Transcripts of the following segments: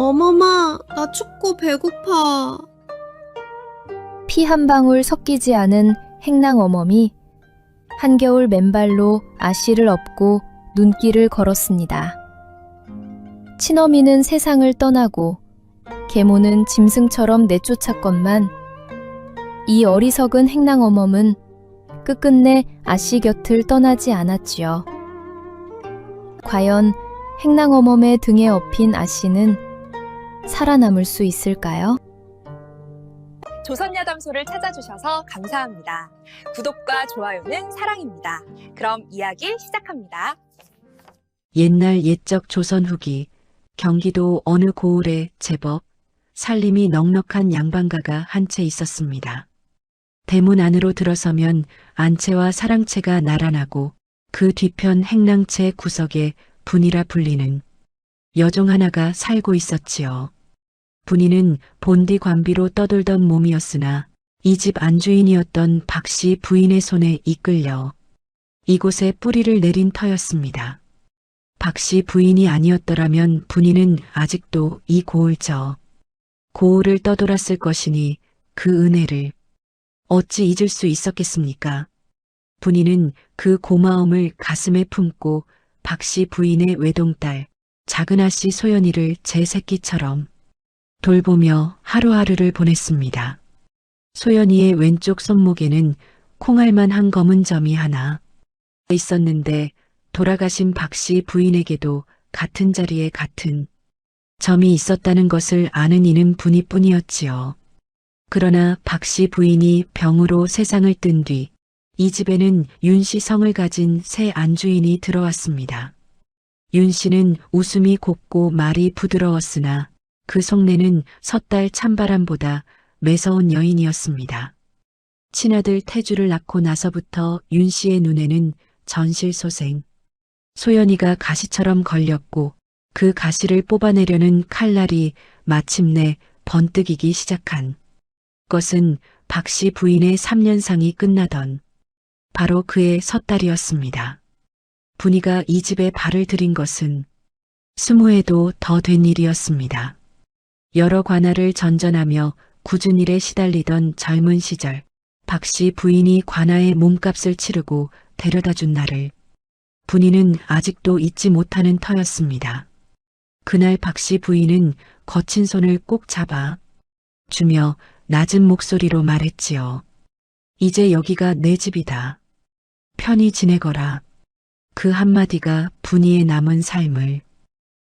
어머마, 나 춥고 배고파. 피 한 방울 섞이지 않은 행랑 어멈이 한겨울 맨발로 아씨를 업고 눈길을 걸었습니다. 친어미는 세상을 떠나고 계모는 짐승처럼 내쫓았건만 이 어리석은 행랑 어멈은 끝끝내 아씨 곁을 떠나지 않았지요. 과연 행랑 어멈의 등에 업힌 아씨는 살아남을 수 있을까요? 조선야담소를 찾아주셔서 감사합니다. 구독과 좋아요는 사랑입니다. 그럼 이야기 시작합니다. 옛날 옛적 조선 후기 경기도 어느 고을에 제법 살림이 넉넉한 양반가가 한 채 있었습니다. 대문 안으로 들어서면 안채와 사랑채가 나란하고 그 뒤편 행랑채 구석에 분이라 불리는 여종 하나가 살고 있었지요. 분이는 본디 관비로 떠돌던 몸이었으나 이 집 안주인이었던 박씨 부인의 손에 이끌려 이곳에 뿌리를 내린 터였습니다. 박씨 부인이 아니었더라면 분이는 아직도 이 고을을 떠돌았을 것이니 그 은혜를 어찌 잊을 수 있었겠습니까? 분이는 그 고마움을 가슴에 품고 박씨 부인의 외동딸 작은 아씨 소연이를 제 새끼처럼 돌보며 하루하루를 보냈습니다. 소연이의 왼쪽 손목에는 콩알만한 검은 점이 하나 있었는데 돌아가신 박씨 부인에게도 같은 자리에 같은 점이 있었다는 것을 아는 이는 분이뿐이었지요. 그러나 박씨 부인이 병으로 세상을 뜬 뒤 이 집에는 윤씨 성을 가진 새 안주인이 들어왔습니다. 윤씨는 웃음이 곱고 말이 부드러웠으나 그 속내는 섣달 찬바람보다 매서운 여인이었습니다. 친아들 태주를 낳고 나서부터 윤씨의 눈에는 전실소생, 소연이가 가시처럼 걸렸고 그 가시를 뽑아내려는 칼날이 마침내 번뜩이기 시작한 것은 박씨 부인의 3년상이 끝나던 바로 그의 섣달이었습니다. 분이가 이 집에 발을 들인 것은 20해도 더 된 일이었습니다. 여러 관할을 전전하며 굳은 일에 시달리던 젊은 시절 박씨 부인이 관아의 몸값을 치르고 데려다 준 날을 분이는 아직도 잊지 못하는 터였습니다. 그날 박씨 부인은 거친 손을 꼭 잡아 주며 낮은 목소리로 말했지요. 이제 여기가 내 집이다. 편히 지내거라. 그 한마디가 분이의 남은 삶을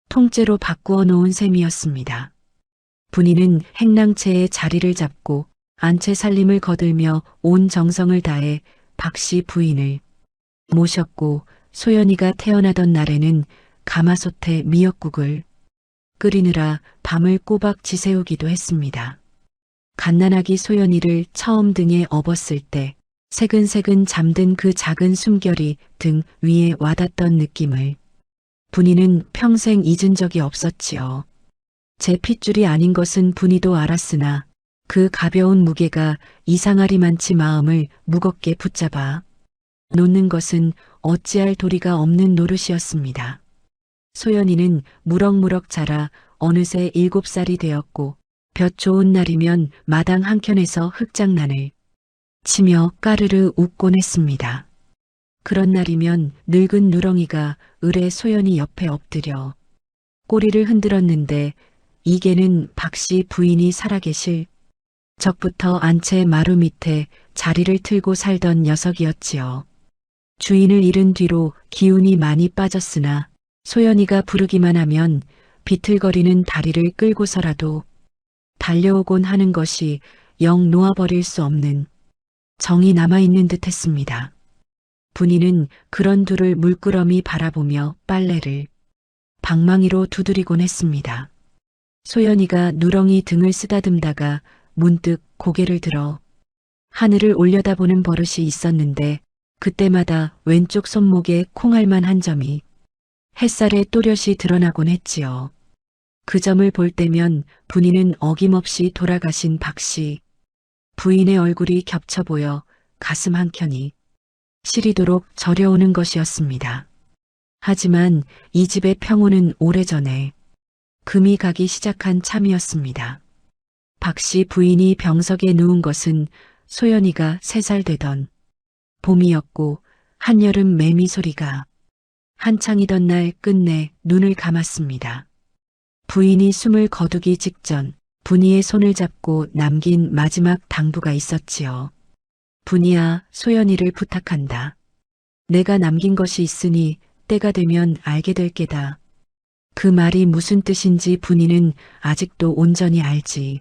통째로 바꾸어 놓은 셈이었습니다. 분이는 행랑채의 자리를 잡고 안채 살림을 거들며 온 정성을 다해 박씨 부인을 모셨고 소연이가 태어나던 날에는 가마솥에 미역국을 끓이느라 밤을 꼬박 지새우기도 했습니다. 갓난아기 소연이를 처음 등에 업었을 때 새근새근 잠든 그 작은 숨결이 등 위에 와닿던 느낌을 분이는 평생 잊은 적이 없었지요. 제 핏줄이 아닌 것은 분이도 알았으나 그 가벼운 무게가 이상하리만치 마음을 무겁게 붙잡아 놓는 것은 어찌할 도리가 없는 노릇이었습니다. 소연이는 무럭무럭 자라 어느새 7살이 되었고 볕 좋은 날이면 마당 한켠에서 흙장난을 치며 까르르 웃곤 했습니다. 그런 날이면 늙은 누렁이가 을의 소연이 옆에 엎드려 꼬리를 흔들었는데 이게는 박씨 부인이 살아계실 적부터 안채 마루 밑에 자리를 틀고 살던 녀석이었지요. 주인을 잃은 뒤로 기운이 많이 빠졌으나 소연이가 부르기만 하면 비틀거리는 다리를 끌고서라도 달려오곤 하는 것이 영 놓아버릴 수 없는 정이 남아있는 듯 했습니다. 분이는 그런 둘을 물끄러미 바라보며 빨래를 방망이로 두드리곤 했습니다. 소연이가 누렁이 등을 쓰다듬다가 문득 고개를 들어 하늘을 올려다보는 버릇이 있었는데 그때마다 왼쪽 손목에 콩알만 한 점이 햇살에 또렷이 드러나곤 했지요. 그 점을 볼 때면 분이는 어김없이 돌아가신 박씨 부인의 얼굴이 겹쳐 보여 가슴 한켠이 시리도록 저려오는 것이었습니다. 하지만 이 집의 평온은 오래전에 금이 가기 시작한 참이었습니다. 박 씨 부인이 병석에 누운 것은 소연이가 3살 되던 봄이었고 한여름 매미 소리가 한창이던 날 끝내 눈을 감았습니다. 부인이 숨을 거두기 직전 분이의 손을 잡고 남긴 마지막 당부가 있었지요. 분이야, 소연이를 부탁한다. 내가 남긴 것이 있으니 때가 되면 알게 될 게다. 그 말이 무슨 뜻인지 분이는 아직도 온전히 알지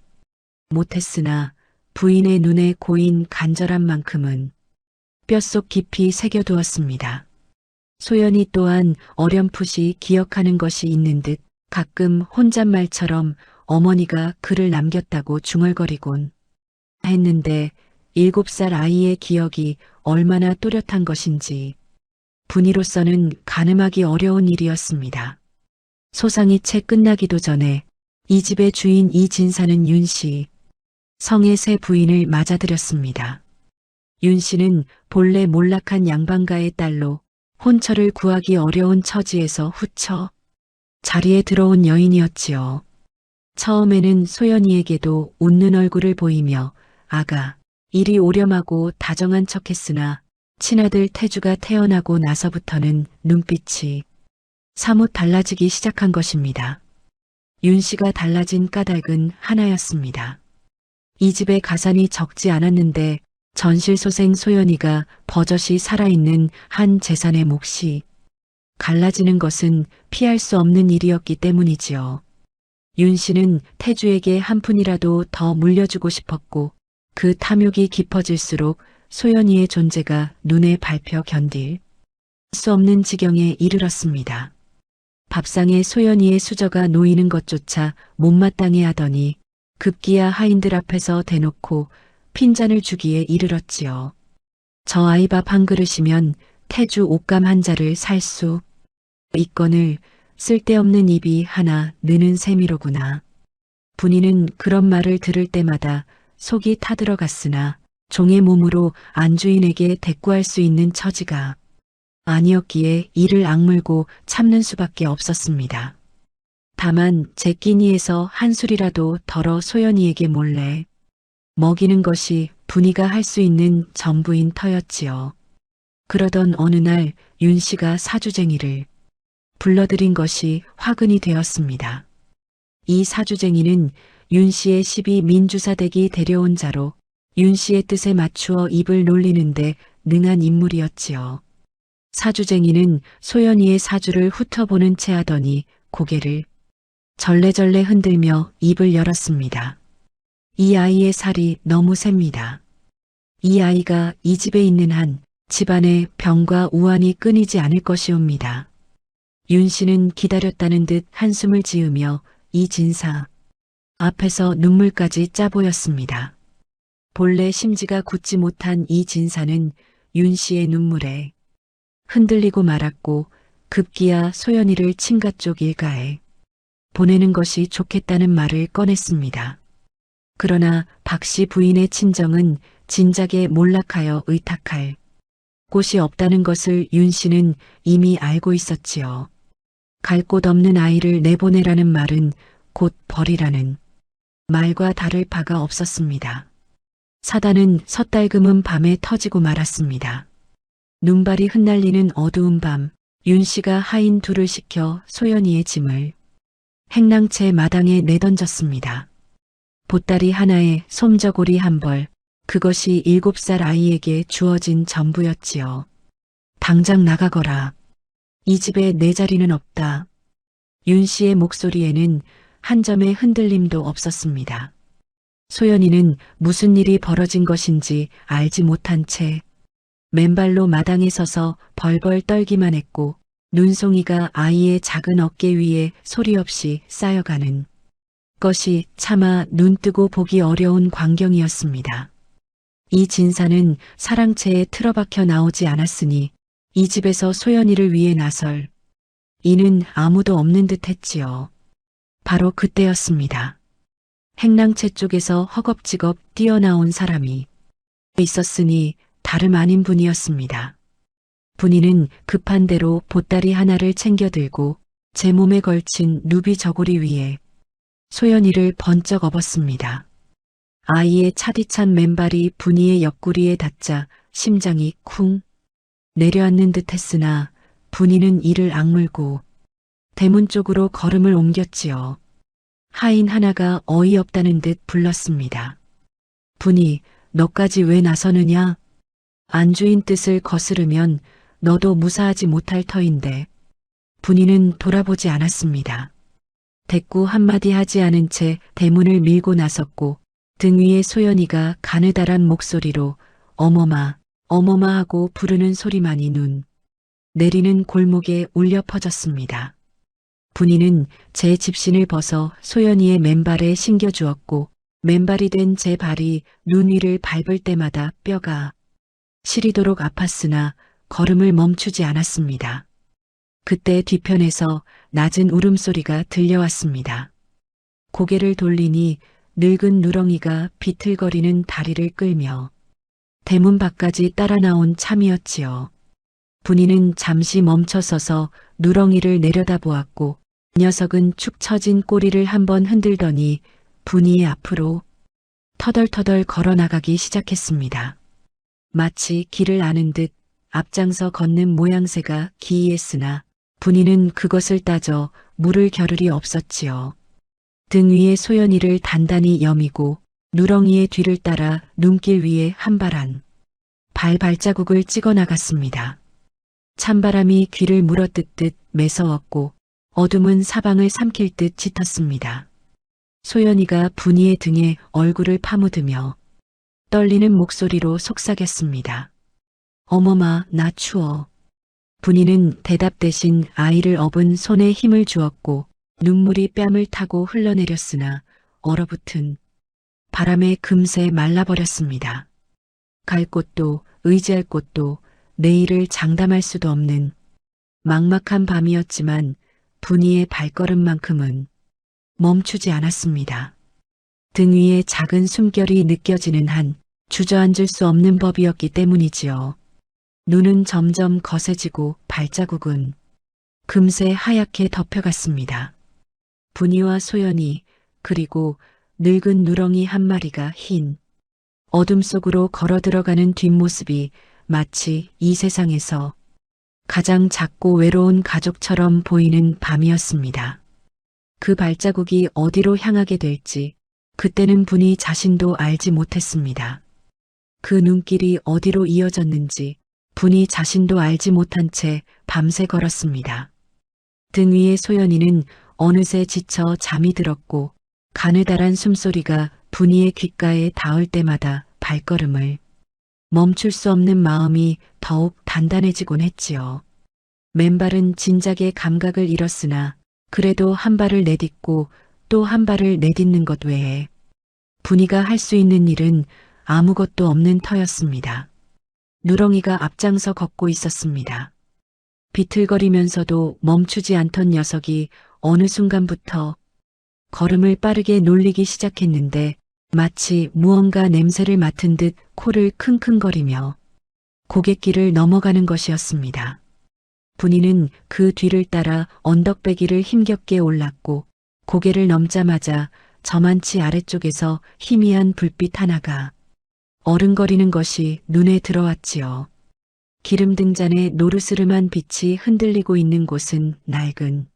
못했으나 부인의 눈에 고인 간절한 만큼은 뼛속 깊이 새겨두었습니다. 소연이 또한 어렴풋이 기억하는 것이 있는 듯 가끔 혼잣말처럼 어머니가 글을 남겼다고 중얼거리곤 했는데 7살 아이의 기억이 얼마나 또렷한 것인지 분이로서는 가늠하기 어려운 일이었습니다. 소상이 채 끝나기도 전에 이 집의 주인 이진사는 윤 씨, 성의 새 부인을 맞아들였습니다. 윤 씨는 본래 몰락한 양반가의 딸로 혼처를 구하기 어려운 처지에서 후처 자리에 들어온 여인이었지요. 처음에는 소연이에게도 웃는 얼굴을 보이며 아가, 일이 오렴하고 다정한 척했으나 친아들 태주가 태어나고 나서부터는 눈빛이 사뭇 달라지기 시작한 것입니다. 윤 씨가 달라진 까닭은 하나였습니다. 이 집에 가산이 적지 않았는데 전실소생 소연이가 버젓이 살아있는 한 재산의 몫이 갈라지는 것은 피할 수 없는 일이었기 때문이지요. 윤 씨는 태주에게 한 푼이라도 더 물려주고 싶었고 그 탐욕이 깊어질수록 소연이의 존재가 눈에 밟혀 견딜 수 없는 지경에 이르렀습니다. 밥상에 소연이의 수저가 놓이는 것조차 못마땅해 하더니 급기야 하인들 앞에서 대놓고 핀잔을 주기에 이르렀지요. 저 아이 밥 한 그릇이면 태주 옷감 한 자를 살 수 있거늘 쓸데없는 입이 하나 느는 셈이로구나. 분이는 그런 말을 들을 때마다 속이 타들어갔으나 종의 몸으로 안주인에게 대꾸할 수 있는 처지가 아니었기에 이를 악물고 참는 수밖에 없었습니다. 다만 제 끼니에서 한 술이라도 덜어 소연이에게 몰래 먹이는 것이 분이가 할 수 있는 전부인 터였지요. 그러던 어느 날 윤 씨가 사주쟁이를 불러들인 것이 화근이 되었습니다. 이 사주쟁이는 윤 씨의 시비 민주사댁이 데려온 자로 윤 씨의 뜻에 맞추어 입을 놀리는데 능한 인물이었지요. 사주쟁이는 소연이의 사주를 훑어보는 채 하더니 고개를 절레절레 흔들며 입을 열었습니다. 이 아이의 살이 너무 셉니다. 이 아이가 이 집에 있는 한 집안의 병과 우환이 끊이지 않을 것이옵니다. 윤 씨는 기다렸다는 듯 한숨을 지으며 이 진사 앞에서 눈물까지 짜보였습니다. 본래 심지가 굳지 못한 이 진사는 윤 씨의 눈물에 흔들리고 말았고 급기야 소연이를 친가 쪽 일가에 보내는 것이 좋겠다는 말을 꺼냈습니다. 그러나 박 씨 부인의 친정은 진작에 몰락하여 의탁할 곳이 없다는 것을 윤 씨는 이미 알고 있었지요. 갈 곳 없는 아이를 내보내라는 말은 곧 버리라는 말과 다를 바가 없었습니다. 사단은 섣달금은 밤에 터지고 말았습니다. 눈발이 흩날리는 어두운 밤, 윤 씨가 하인 둘을 시켜 소연이의 짐을 행랑채 마당에 내던졌습니다. 보따리 하나에 솜저고리 한 벌, 그것이 7살 아이에게 주어진 전부였지요. 당장 나가거라. 이 집에 내 자리는 없다. 윤 씨의 목소리에는 한 점의 흔들림도 없었습니다. 소연이는 무슨 일이 벌어진 것인지 알지 못한 채 맨발로 마당에 서서 벌벌 떨기만 했고 눈송이가 아이의 작은 어깨 위에 소리 없이 쌓여가는 것이 차마 눈뜨고 보기 어려운 광경이었습니다. 이 진사는 사랑채에 틀어박혀 나오지 않았으니 이 집에서 소연이를 위해 나설 이는 아무도 없는 듯 했지요. 바로 그때였습니다. 행랑채 쪽에서 허겁지겁 뛰어나온 사람이 있었으니 다름 아닌 분이었습니다. 분이는 급한 대로 보따리 하나를 챙겨 들고 제 몸에 걸친 누비 저고리 위에 소연이를 번쩍 업었습니다. 아이의 차디찬 맨발이 분이의 옆구리에 닿자 심장이 쿵 내려앉는 듯 했으나 분이는 이를 악물고 대문 쪽으로 걸음을 옮겼지요. 하인 하나가 어이없다는 듯 불렀습니다. 분이 너까지 왜 나서느냐? 안주인 뜻을 거스르면 너도 무사하지 못할 터인데. 분이는 돌아보지 않았습니다. 대꾸 한마디 하지 않은 채 대문을 밀고 나섰고 등 위에 소연이가 가느다란 목소리로 어머마, 어머마 하고 부르는 소리만이 눈 내리는 골목에 울려 퍼졌습니다. 분이는 제 집신을 벗어 소연이의 맨발에 신겨주었고 맨발이 된 제 발이 눈 위를 밟을 때마다 뼈가 시리도록 아팠으나 걸음을 멈추지 않았습니다. 그때 뒤편에서 낮은 울음소리가 들려왔습니다. 고개를 돌리니 늙은 누렁이가 비틀거리는 다리를 끌며 대문 밖까지 따라 나온 참이었지요. 분이는 잠시 멈춰서서 누렁이를 내려다보았고 녀석은 축 처진 꼬리를 한번 흔들더니 분이의 앞으로 터덜터덜 걸어나가기 시작했습니다. 마치 길을 아는 듯 앞장서 걷는 모양새가 기이했으나 분이는 그것을 따져 물을 겨를이 없었지요. 등 위에 소연이를 단단히 여미고 누렁이의 뒤를 따라 눈길 위에 한 발 한 발 발자국을 찍어 나갔습니다. 찬바람이 귀를 물어뜯듯 매서웠고 어둠은 사방을 삼킬 듯 짙었습니다. 소연이가 분이의 등에 얼굴을 파묻으며 떨리는 목소리로 속삭였습니다. 어머마, 나 추워. 분이는 대답 대신 아이를 업은 손에 힘을 주었고 눈물이 뺨을 타고 흘러내렸으나 얼어붙은 바람에 금세 말라버렸습니다. 갈 곳도 의지할 곳도 내일을 장담할 수도 없는 막막한 밤이었지만 분이의 발걸음만큼은 멈추지 않았습니다. 등 위에 작은 숨결이 느껴지는 한 주저앉을 수 없는 법이었기 때문이지요. 눈은 점점 거세지고 발자국은 금세 하얗게 덮여갔습니다. 분이와 소연이 그리고 늙은 누렁이 한 마리가 흰 어둠 속으로 걸어 들어가는 뒷모습이 마치 이 세상에서 가장 작고 외로운 가족처럼 보이는 밤이었습니다. 그 발자국이 어디로 향하게 될지 그때는 분이 자신도 알지 못했습니다. 그 눈길이 어디로 이어졌는지 분이 자신도 알지 못한 채 밤새 걸었습니다. 등 위에 소연이는 어느새 지쳐 잠이 들었고 가느다란 숨소리가 분이의 귓가에 닿을 때마다 발걸음을 멈출 수 없는 마음이 더욱 단단해지곤 했지요. 맨발은 진작에 감각을 잃었으나 그래도 한 발을 내딛고 또 한 발을 내딛는 것 외에 분이가 할 수 있는 일은 아무것도 없는 터였습니다. 누렁이가 앞장서 걷고 있었습니다. 비틀거리면서도 멈추지 않던 녀석이 어느 순간부터 걸음을 빠르게 놀리기 시작했는데 마치 무언가 냄새를 맡은 듯 코를 킁킁거리며 고갯길을 넘어가는 것이었습니다. 분이는 그 뒤를 따라 언덕배기를 힘겹게 올랐고 고개를 넘자마자 저만치 아래쪽에서 희미한 불빛 하나가 어른거리는 것이 눈에 들어왔지요. 기름 등잔에 노르스름한 빛이 흔들리고 있는 곳은 낡은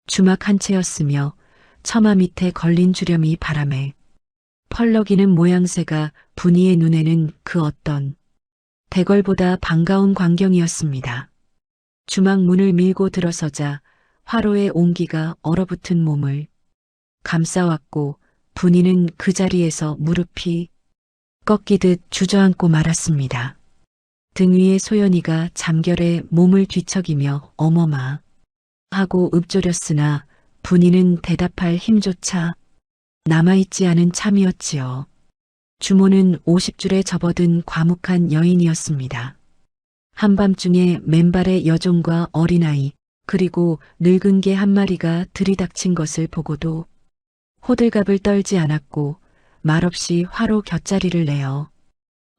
주막 한 채였으며 처마 밑에 걸린 주렴이 바람에 펄럭이는 모양새가 분이의 눈에는 그 어떤 대궐보다 반가운 광경이었습니다. 주막 문을 밀고 들어서자 화로의 온기가 얼어붙은 몸을 감싸왔고 분이는 그 자리에서 무릎이 꺾이듯 주저앉고 말았습니다. 등 위에 소연이가 잠결에 몸을 뒤척이며 어머마 하고 읊조렸으나 분이는 대답할 힘조차 남아있지 않은 참이었지요. 주모는 50줄에 접어든 과묵한 여인이었습니다. 한밤중에 맨발의 여종과 어린아이 그리고 늙은 개 한 마리가 들이닥친 것을 보고도 호들갑을 떨지 않았고 말없이 화로 곁자리를 내어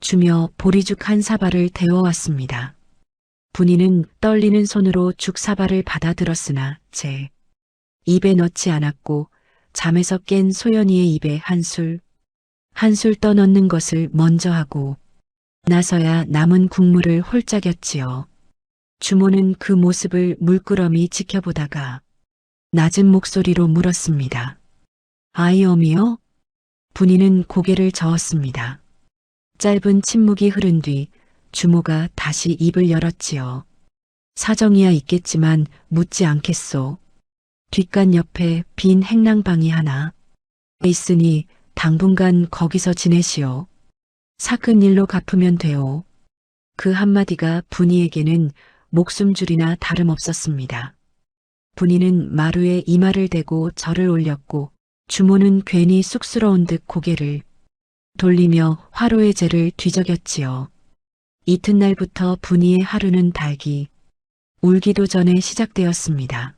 주며 보리죽 한 사발을 데워왔습니다. 분이는 떨리는 손으로 죽 사발을 받아들었으나 제 입에 넣지 않았고 잠에서 깬 소연이의 입에 한술 떠넣는 것을 먼저 하고 나서야 남은 국물을 홀짝였지요. 주모는 그 모습을 물끄러미 지켜보다가 낮은 목소리로 물었습니다. 아이 어미요? 분이는 고개를 저었습니다. 짧은 침묵이 흐른 뒤 주모가 다시 입을 열었지요. 사정이야 있겠지만 묻지 않겠소. 뒷간 옆에 빈 행랑방이 하나 있으니 당분간 거기서 지내시오. 삭은 일로 갚으면 돼오. 그 한마디가 분이에게는 목숨줄이나 다름없었습니다. 분이는 마루에 이마를 대고 절을 올렸고 주모는 괜히 쑥스러운 듯 고개를 돌리며 화로의 재를 뒤적였지요. 이튿날부터 분이의 하루는 달기, 울기도 전에 시작되었습니다.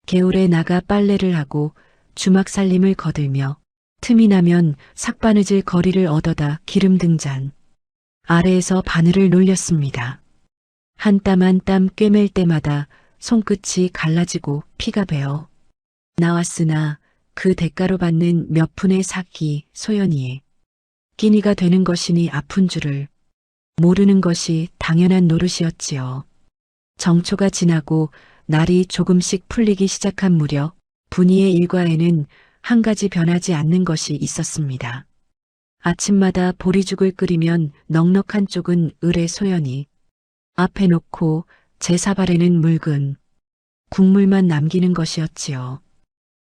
개울에 나가 빨래를 하고 주막 살림을 거들며 틈이 나면 삭바느질 거리를 얻어다 기름 등잔 아래에서 바늘을 놀렸습니다. 한 땀 한 땀 꿰맬 때마다 손끝이 갈라지고 피가 배어 나왔으나 그 대가로 받는 몇 푼의 삭이 소연이의 끼니가 되는 것이니 아픈 줄을 모르는 것이 당연한 노릇이었지요. 정초가 지나고 날이 조금씩 풀리기 시작한 무렵 분이의 일과에는 한 가지 변하지 않는 것이 있었습니다. 아침마다 보리죽을 끓이면 넉넉한 쪽은 을의 소연이 앞에 놓고 제 사발에는 묽은 국물만 남기는 것이었지요.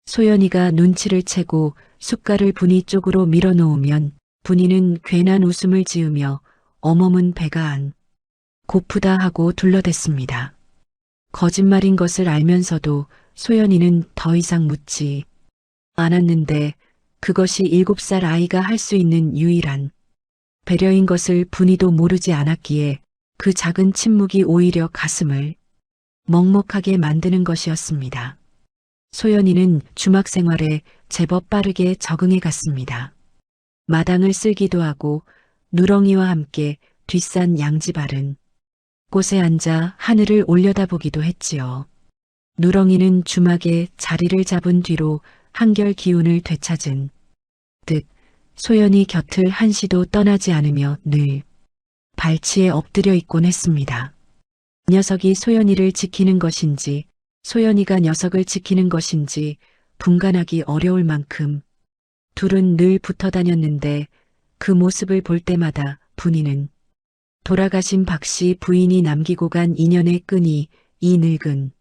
소연이가 눈치를 채고 숟갈을 분이 쪽으로 밀어놓으면 분이는 괜한 웃음을 지으며 어머문 배가 안 고프다 하고 둘러댔습니다. 거짓말인 것을 알면서도 소연이는 더 이상 묻지 않았는데 그것이 7살 아이가 할 수 있는 유일한 배려인 것을 분이도 모르지 않았기에 그 작은 침묵이 오히려 가슴을 먹먹하게 만드는 것이었습니다. 소연이는 주막 생활에 제법 빠르게 적응해 갔습니다. 마당을 쓸기도 하고 누렁이와 함께 뒷산 양지바른 곳에 앉아 하늘을 올려다보기도 했지요. 누렁이는 주막에 자리를 잡은 뒤로 한결 기운을 되찾은 듯 소연이 곁을 한시도 떠나지 않으며 늘 발치에 엎드려 있곤 했습니다. 녀석이 소연이를 지키는 것인지 소연이가 녀석을 지키는 것인지 분간하기 어려울 만큼 둘은 늘 붙어 다녔는데 그 모습을 볼 때마다 분이는 돌아가신 박씨 부인이 남기고 간 인연의 끈이 이 늙은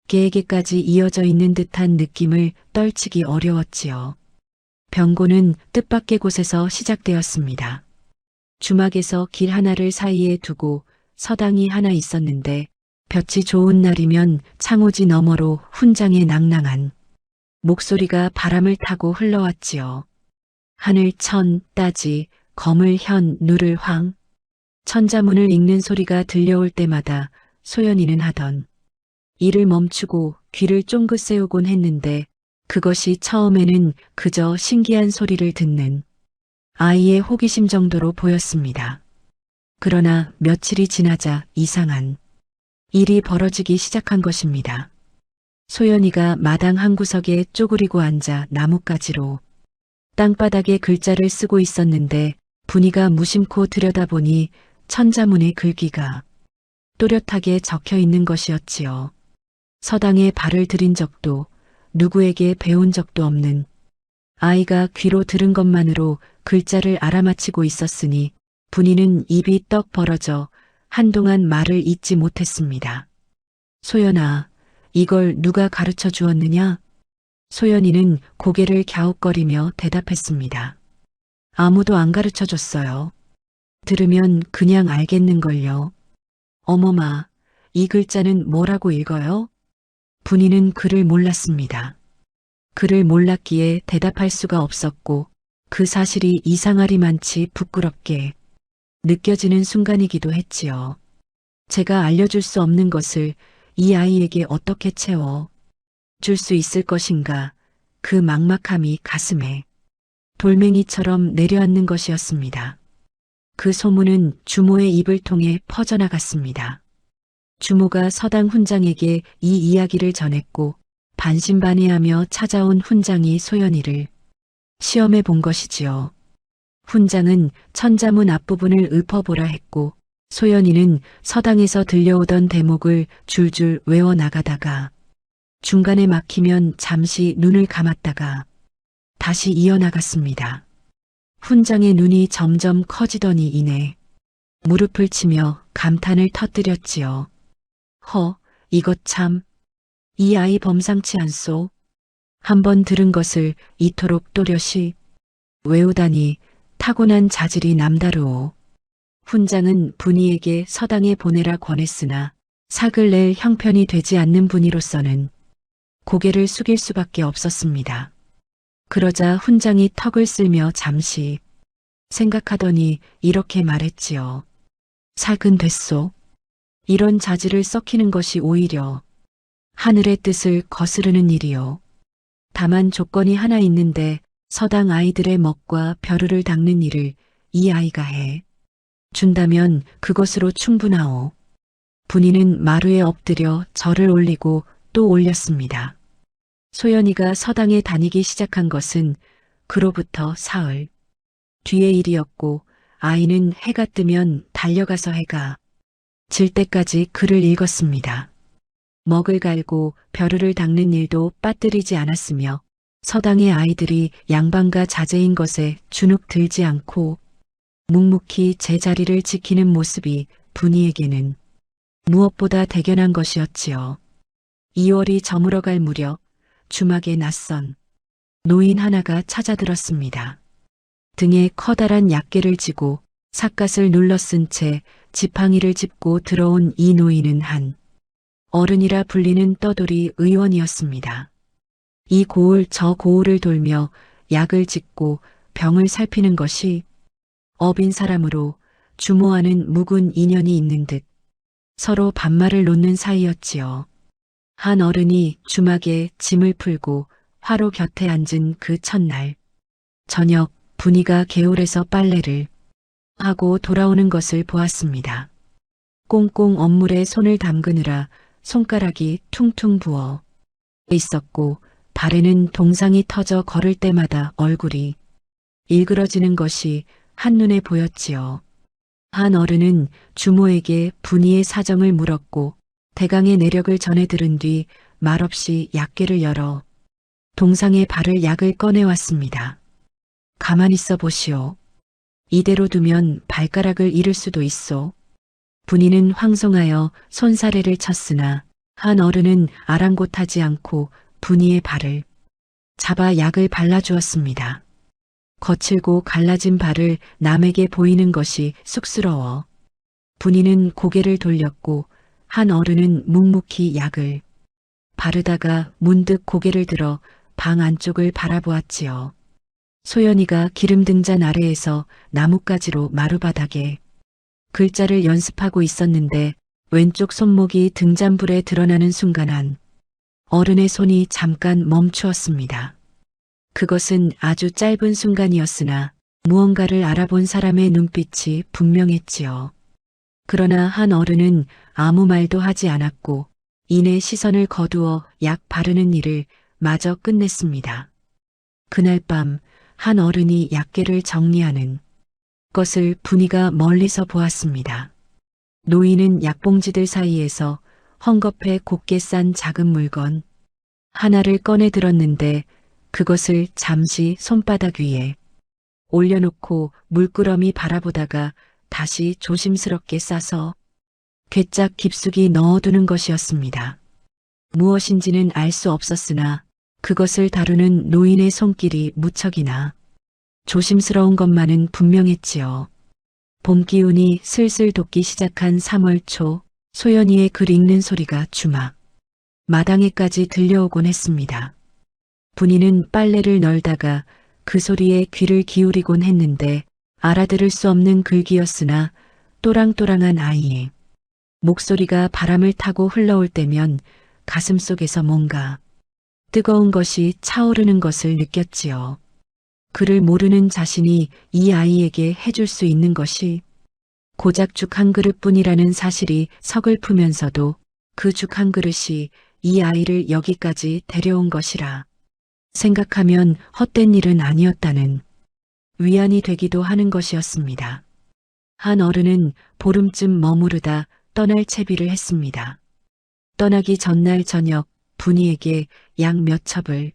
개에게까지 이어져 있는 듯한 느낌을 떨치기 어려웠지요. 병고는 뜻밖의 곳에서 시작되었습니다. 주막에서 길 하나를 사이에 두고 서당이 하나 있었는데 볕이 좋은 날이면 창호지 너머로 훈장의 낭낭한 목소리가 바람을 타고 흘러왔지요. 하늘 천 따지 검을 현 누를 황 천자문을 읽는 소리가 들려올 때마다 소연이는 하던 일을 멈추고 귀를 쫑긋 세우곤 했는데 그것이 처음에는 그저 신기한 소리를 듣는 아이의 호기심 정도로 보였습니다. 그러나 며칠이 지나자 이상한 일이 벌어지기 시작한 것입니다. 소연이가 마당 한 구석에 쪼그리고 앉아 나뭇가지로 땅바닥에 글자를 쓰고 있었는데 분이가 무심코 들여다보니 천자문의 글귀가 또렷하게 적혀 있는 것이었지요. 서당에 발을 들인 적도 누구에게 배운 적도 없는 아이가 귀로 들은 것만으로 글자를 알아맞히고 있었으니 분이는 입이 떡 벌어져 한동안 말을 잇지 못했습니다. 소연아, 이걸 누가 가르쳐 주었느냐? 소연이는 고개를 갸웃거리며 대답했습니다. 아무도 안 가르쳐 줬어요. 들으면 그냥 알겠는걸요. 어머마, 이 글자는 뭐라고 읽어요? 분이는 글을 몰랐습니다. 글을 몰랐기에 대답할 수가 없었고 그 사실이 이상하리만치 부끄럽게 느껴지는 순간이기도 했지요. 제가 알려줄 수 없는 것을 이 아이에게 어떻게 채워 줄 수 있을 것인가, 그 막막함이 가슴에 돌멩이처럼 내려앉는 것이었습니다. 그 소문은 주모의 입을 통해 퍼져나갔습니다. 주모가 서당 훈장에게 이 이야기를 전했고 반신반의하며 찾아온 훈장이 소연이를 시험해 본 것이지요. 훈장은 천자문 앞부분을 읊어보라 했고 소연이는 서당에서 들려오던 대목을 줄줄 외워나가다가 중간에 막히면 잠시 눈을 감았다가 다시 이어나갔습니다. 훈장의 눈이 점점 커지더니 이내 무릎을 치며 감탄을 터뜨렸지요. 이것 참, 이 아이 범상치 않소. 한번 들은 것을 이토록 또렷이 외우다니 타고난 자질이 남다르오. 훈장은 분이에게 서당에 보내라 권했으나 sak을 낼 형편이 되지 않는 분이로서는 고개를 숙일 수밖에 없었습니다. 그러자 훈장이 턱을 쓸며 잠시 생각하더니 이렇게 말했지요. sak은 됐소. 이런 자질을 썩히는 것이 오히려 하늘의 뜻을 거스르는 일이요. 다만 조건이 하나 있는데 서당 아이들의 먹과 벼르를 닦는 일을 이 아이가 해 준다면 그것으로 충분하오. 분이는 마루에 엎드려 절을 올리고 또 올렸습니다. 소연이가 서당에 다니기 시작한 것은 그로부터 사흘 뒤의 일이었고 아이는 해가 뜨면 달려가서 해가 질 때까지 글을 읽었습니다. 먹을 갈고 벼르를 닦는 일도 빠뜨리지 않았으며 서당의 아이들이 양반과 자제인 것에 주눅 들지 않고 묵묵히 제자리를 지키는 모습이 분이에게는 무엇보다 대견한 것이었지요. 2월이 저물어갈 무렵 주막에 낯선 노인 하나가 찾아들었습니다. 등에 커다란 약계를 지고 삿갓을 눌러 쓴 채 지팡이를 짚고 들어온 이 노인은 한 어른이라 불리는 떠돌이 의원이었습니다. 이 고을 저 고을을 돌며 약을 짓고 병을 살피는 것이 업인 사람으로 주모와는 묵은 인연이 있는 듯 서로 반말을 놓는 사이였지요. 한 어른이 주막에 짐을 풀고 화로 곁에 앉은 그 첫날 저녁 분이가 개울에서 빨래를 하고 돌아오는 것을 보았습니다. 꽁꽁 언물에 손을 담그느라 손가락이 퉁퉁 부어 있었고 발에는 동상이 터져 걸을 때마다 얼굴이 일그러지는 것이 한눈에 보였지요. 한 어른은 주모에게 분이의 사정을 물었고 대강의 내력을 전해 들은 뒤 말없이 약계를 열어 동상의 발을 약을 꺼내왔습니다. 가만히 있어 보시오. 이대로 두면 발가락을 잃을 수도 있소. 분이는 황송하여 손사래를 쳤으나 한 어른은 아랑곳하지 않고 분이의 발을 잡아 약을 발라주었습니다. 거칠고 갈라진 발을 남에게 보이는 것이 쑥스러워 분이는 고개를 돌렸고 한 어른은 묵묵히 약을 바르다가 문득 고개를 들어 방 안쪽을 바라보았지요. 소연이가 기름 등잔 아래에서 나뭇가지로 마루바닥에 글자를 연습하고 있었는데 왼쪽 손목이 등잔불에 드러나는 순간 한 어른의 손이 잠깐 멈추었습니다. 그것은 아주 짧은 순간이었으나 무언가를 알아본 사람의 눈빛이 분명했지요. 그러나 한 어른은 아무 말도 하지 않았고 이내 시선을 거두어 약 바르는 일을 마저 끝냈습니다. 그날 밤 한 어른이 약계를 정리하는 것을 분이가 멀리서 보았습니다. 노인은 약봉지들 사이에서 헝겊에 곱게 싼 작은 물건 하나를 꺼내 들었는데 그것을 잠시 손바닥 위에 올려놓고 물끄러미 바라보다가 다시 조심스럽게 싸서 괴짝 깊숙이 넣어두는 것이었습니다. 무엇인지는 알 수 없었으나 그것을 다루는 노인의 손길이 무척이나 조심스러운 것만은 분명했지요. 봄 기운이 슬슬 돋기 시작한 3월 초 소연이의 글 읽는 소리가 주막 마당에까지 들려오곤 했습니다. 분이는 빨래를 널다가 그 소리에 귀를 기울이곤 했는데 알아들을 수 없는 글귀였으나 또랑또랑한 아이의 목소리가 바람을 타고 흘러올 때면 가슴속에서 뭔가 뜨거운 것이 차오르는 것을 느꼈지요. 그를 모르는 자신이 이 아이에게 해줄 수 있는 것이 고작 죽 한 그릇뿐이라는 사실이 서글프면서도 그 죽 한 그릇이 이 아이를 여기까지 데려온 것이라 생각하면 헛된 일은 아니었다는 위안이 되기도 하는 것이었습니다. 한 어른은 보름쯤 머무르다 떠날 채비를 했습니다. 떠나기 전날 저녁 분이에게 약 몇 첩을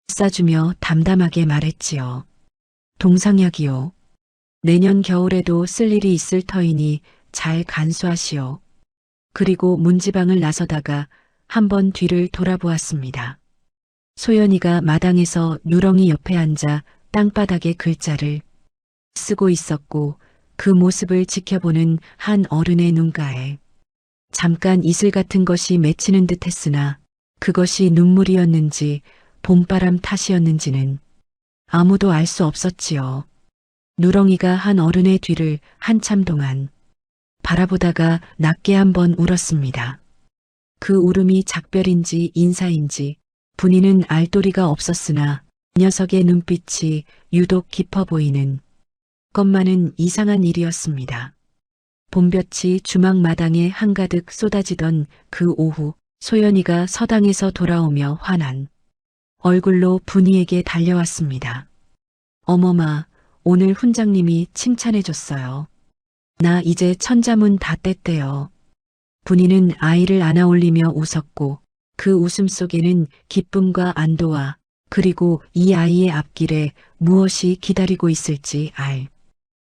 싸주며 담담하게 말했지요. 동상약이요. 내년 겨울에도 쓸 일이 있을 터이니 잘 간수하시오. 그리고 문지방을 나서다가 한번 뒤를 돌아보았습니다. 소연이가 마당에서 누렁이 옆에 앉아 땅바닥에 글자를 쓰고 있었고 그 모습을 지켜보는 한 어른의 눈가에 잠깐 이슬 같은 것이 맺히는 듯 했으나 그것이 눈물이었는지 봄바람 탓이었는지는 아무도 알 수 없었지요. 누렁이가 한 어른의 뒤를 한참 동안 바라보다가 낮게 한번 울었습니다. 그 울음이 작별인지 인사인지 분이는 알 도리가 없었으나 녀석의 눈빛이 유독 깊어 보이는 것만은 이상한 일이었습니다. 봄볕이 주막 마당에 한가득 쏟아지던 그 오후 소연이가 서당에서 돌아오며 환한 얼굴로 분이에게 달려왔습니다. 어머마, 오늘 훈장님이 칭찬해줬어요. 나 이제 천자문 다 뗐대요. 분이는 아이를 안아 올리며 웃었고 그 웃음 속에는 기쁨과 안도와 그리고 이 아이의 앞길에 무엇이 기다리고 있을지 알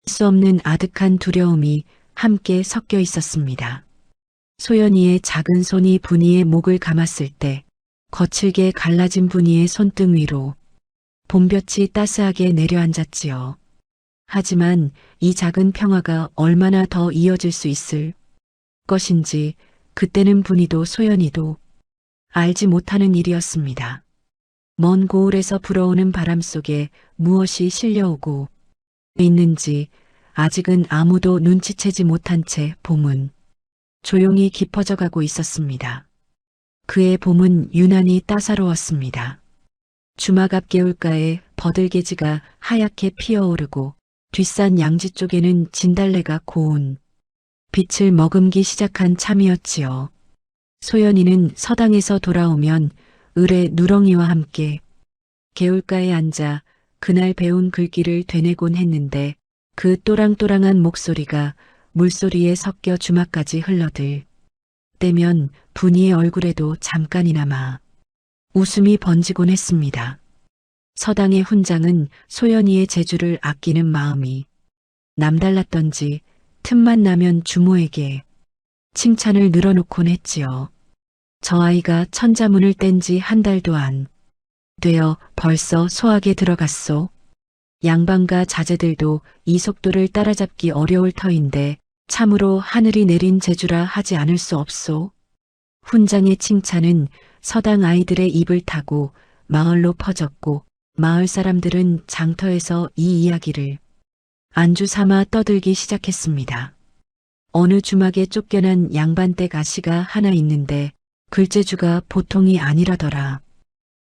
수 없는 아득한 두려움이 함께 섞여 있었습니다. 소연이의 작은 손이 분이의 목을 감았을 때 거칠게 갈라진 분이의 손등 위로 봄볕이 따스하게 내려앉았지요. 하지만 이 작은 평화가 얼마나 더 이어질 수 있을 것인지 그때는 분이도 소연이도 알지 못하는 일이었습니다. 먼 고을에서 불어오는 바람 속에 무엇이 실려오고 있는지 아직은 아무도 눈치채지 못한 채 봄은 조용히 깊어져 가고 있었습니다. 그의 봄은 유난히 따사로웠습니다. 주막 앞 개울가에 버들개지가 하얗게 피어오르고 뒷산 양지 쪽에는 진달래가 고운 빛을 머금기 시작한 참이었지요. 소연이는 서당에서 돌아오면 을의 누렁이와 함께 개울가에 앉아 그날 배운 글귀를 되뇌곤 했는데 그 또랑또랑한 목소리가 물소리에 섞여 주막까지 흘러들 때면 분이의 얼굴에도 잠깐이나마 웃음이 번지곤 했습니다. 서당의 훈장은 소연이의 재주를 아끼는 마음이 남달랐던지 틈만 나면 주모에게 칭찬을 늘어놓곤 했지요. 저 아이가 천자문을 뗀 지 한 달도 안 되어 벌써 소학에 들어갔소. 양반과 자제들도 이 속도를 따라잡기 어려울 터인데 참으로 하늘이 내린 재주라 하지 않을 수 없소. 훈장의 칭찬은 서당 아이들의 입을 타고 마을로 퍼졌고 마을 사람들은 장터에서 이 이야기를 안주 삼아 떠들기 시작했습니다. 어느 주막에 쫓겨난 양반댁 아씨가 하나 있는데 글재주가 보통이 아니라더라.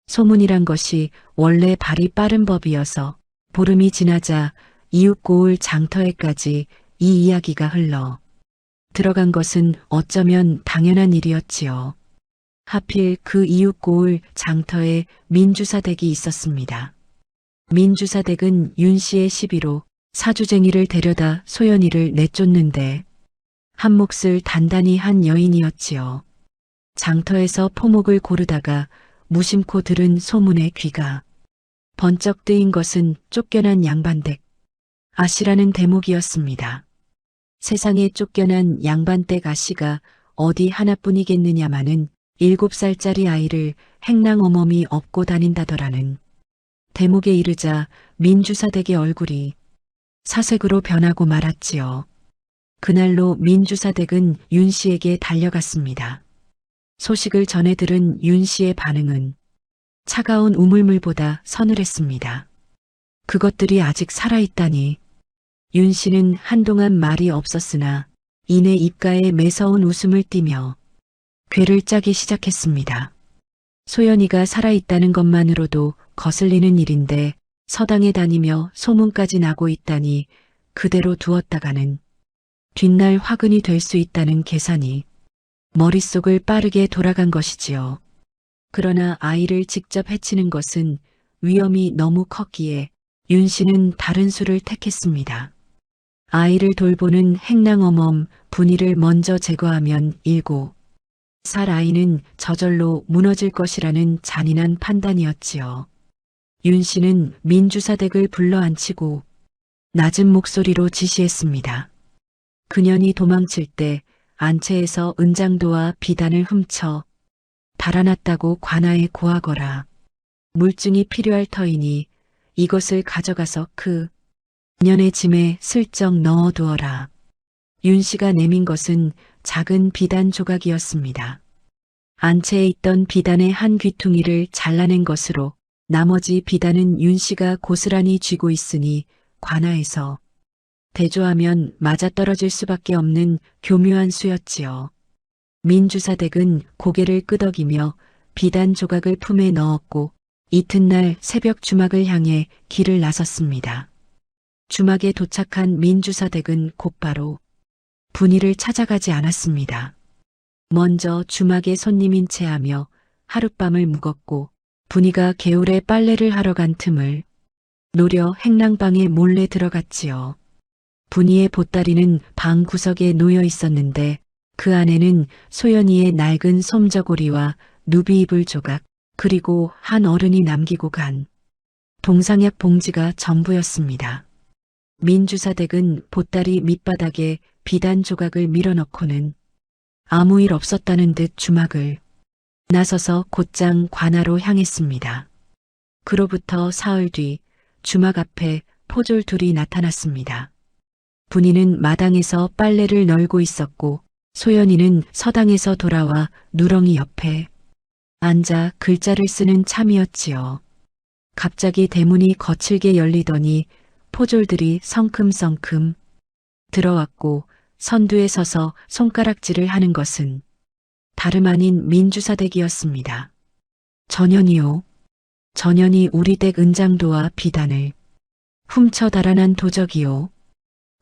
소문이란 것이 원래 발이 빠른 법이어서 보름이 지나자 이웃 고을 장터에까지 이 이야기가 흘러 들어간 것은 어쩌면 당연한 일이었지요. 하필 그 이웃 고을 장터에 민주사댁이 있었습니다. 민주사댁은 윤 씨의 시비로 사주쟁이를 데려다 소연이를 내쫓는데 한 몫을 단단히 한 여인이었지요. 장터에서 포목을 고르다가 무심코 들은 소문에 귀가 번쩍 뜨인 것은 쫓겨난 양반댁 아씨라는 대목이었습니다. 세상에 쫓겨난 양반댁 아씨가 어디 하나뿐이겠느냐마는 7살짜리 아이를 행랑어멈이 업고 다닌다더라는 대목에 이르자 민주사댁의 얼굴이 사색으로 변하고 말았지요. 그날로 민주사댁은 윤 씨에게 달려갔습니다. 소식을 전해 들은 윤 씨의 반응은 차가운 우물물보다 서늘했습니다. 그것들이 아직 살아있다니. 윤 씨는 한동안 말이 없었으나 이내 입가에 매서운 웃음을 띠며 괴를 짜기 시작했습니다. 소연이가 살아있다는 것만으로도 거슬리는 일인데 서당에 다니며 소문까지 나고 있다니 그대로 두었다가는 뒷날 화근이 될 수 있다는 계산이 머릿속을 빠르게 돌아간 것이지요. 그러나 아이를 직접 해치는 것은 위험이 너무 컸기에 윤 씨는 다른 수를 택했습니다. 아이를 돌보는 행랑어멈 분이를 먼저 제거하면 7살 아이는 저절로 무너질 것이라는 잔인한 판단이었지요. 윤 씨는 민주사댁을 불러앉히고 낮은 목소리로 지시했습니다. 그년이 도망칠 때 안채에서 은장도와 비단을 훔쳐 달아났다고 관아에 고하거라. 물증이 필요할 터이니 이것을 가져가서 그년의 짐에 슬쩍 넣어두어라. 윤 씨가 내민 것은 작은 비단 조각이었습니다. 안채에 있던 비단의 한 귀퉁이를 잘라낸 것으로 나머지 비단은 윤 씨가 고스란히 쥐고 있으니 관아에서 대조하면 맞아떨어질 수밖에 없는 교묘한 수였지요. 민주사댁은 고개를 끄덕이며 비단 조각을 품에 넣었고 이튿날 새벽 주막을 향해 길을 나섰습니다. 주막에 도착한 민주사댁은 곧바로 분이를 찾아가지 않았습니다. 먼저 주막에 손님인 채 하며 하룻밤을 묵었고 분이가 개울에 빨래를 하러 간 틈을 노려 행랑방에 몰래 들어갔지요. 분이의 보따리는 방 구석에 놓여 있었는데 그 안에는 소연이의 낡은 솜저고리와 누비이불 조각 그리고 한 어른이 남기고 간 동상약 봉지가 전부였습니다. 민주사댁은 보따리 밑바닥에 비단 조각을 밀어넣고는 아무 일 없었다는 듯 주막을 나서서 곧장 관아로 향했습니다. 그로부터 사흘 뒤 주막 앞에 포졸 둘이 나타났습니다. 분이는 마당에서 빨래를 널고 있었고 소연이는 서당에서 돌아와 누렁이 옆에 앉아 글자를 쓰는 참이었지요. 갑자기 대문이 거칠게 열리더니 포졸들이 성큼성큼 들어왔고 선두에 서서 손가락질을 하는 것은 다름 아닌 민주사댁이었습니다. 전현이요. 전현이 우리 댁 은장도와 비단을 훔쳐 달아난 도적이요.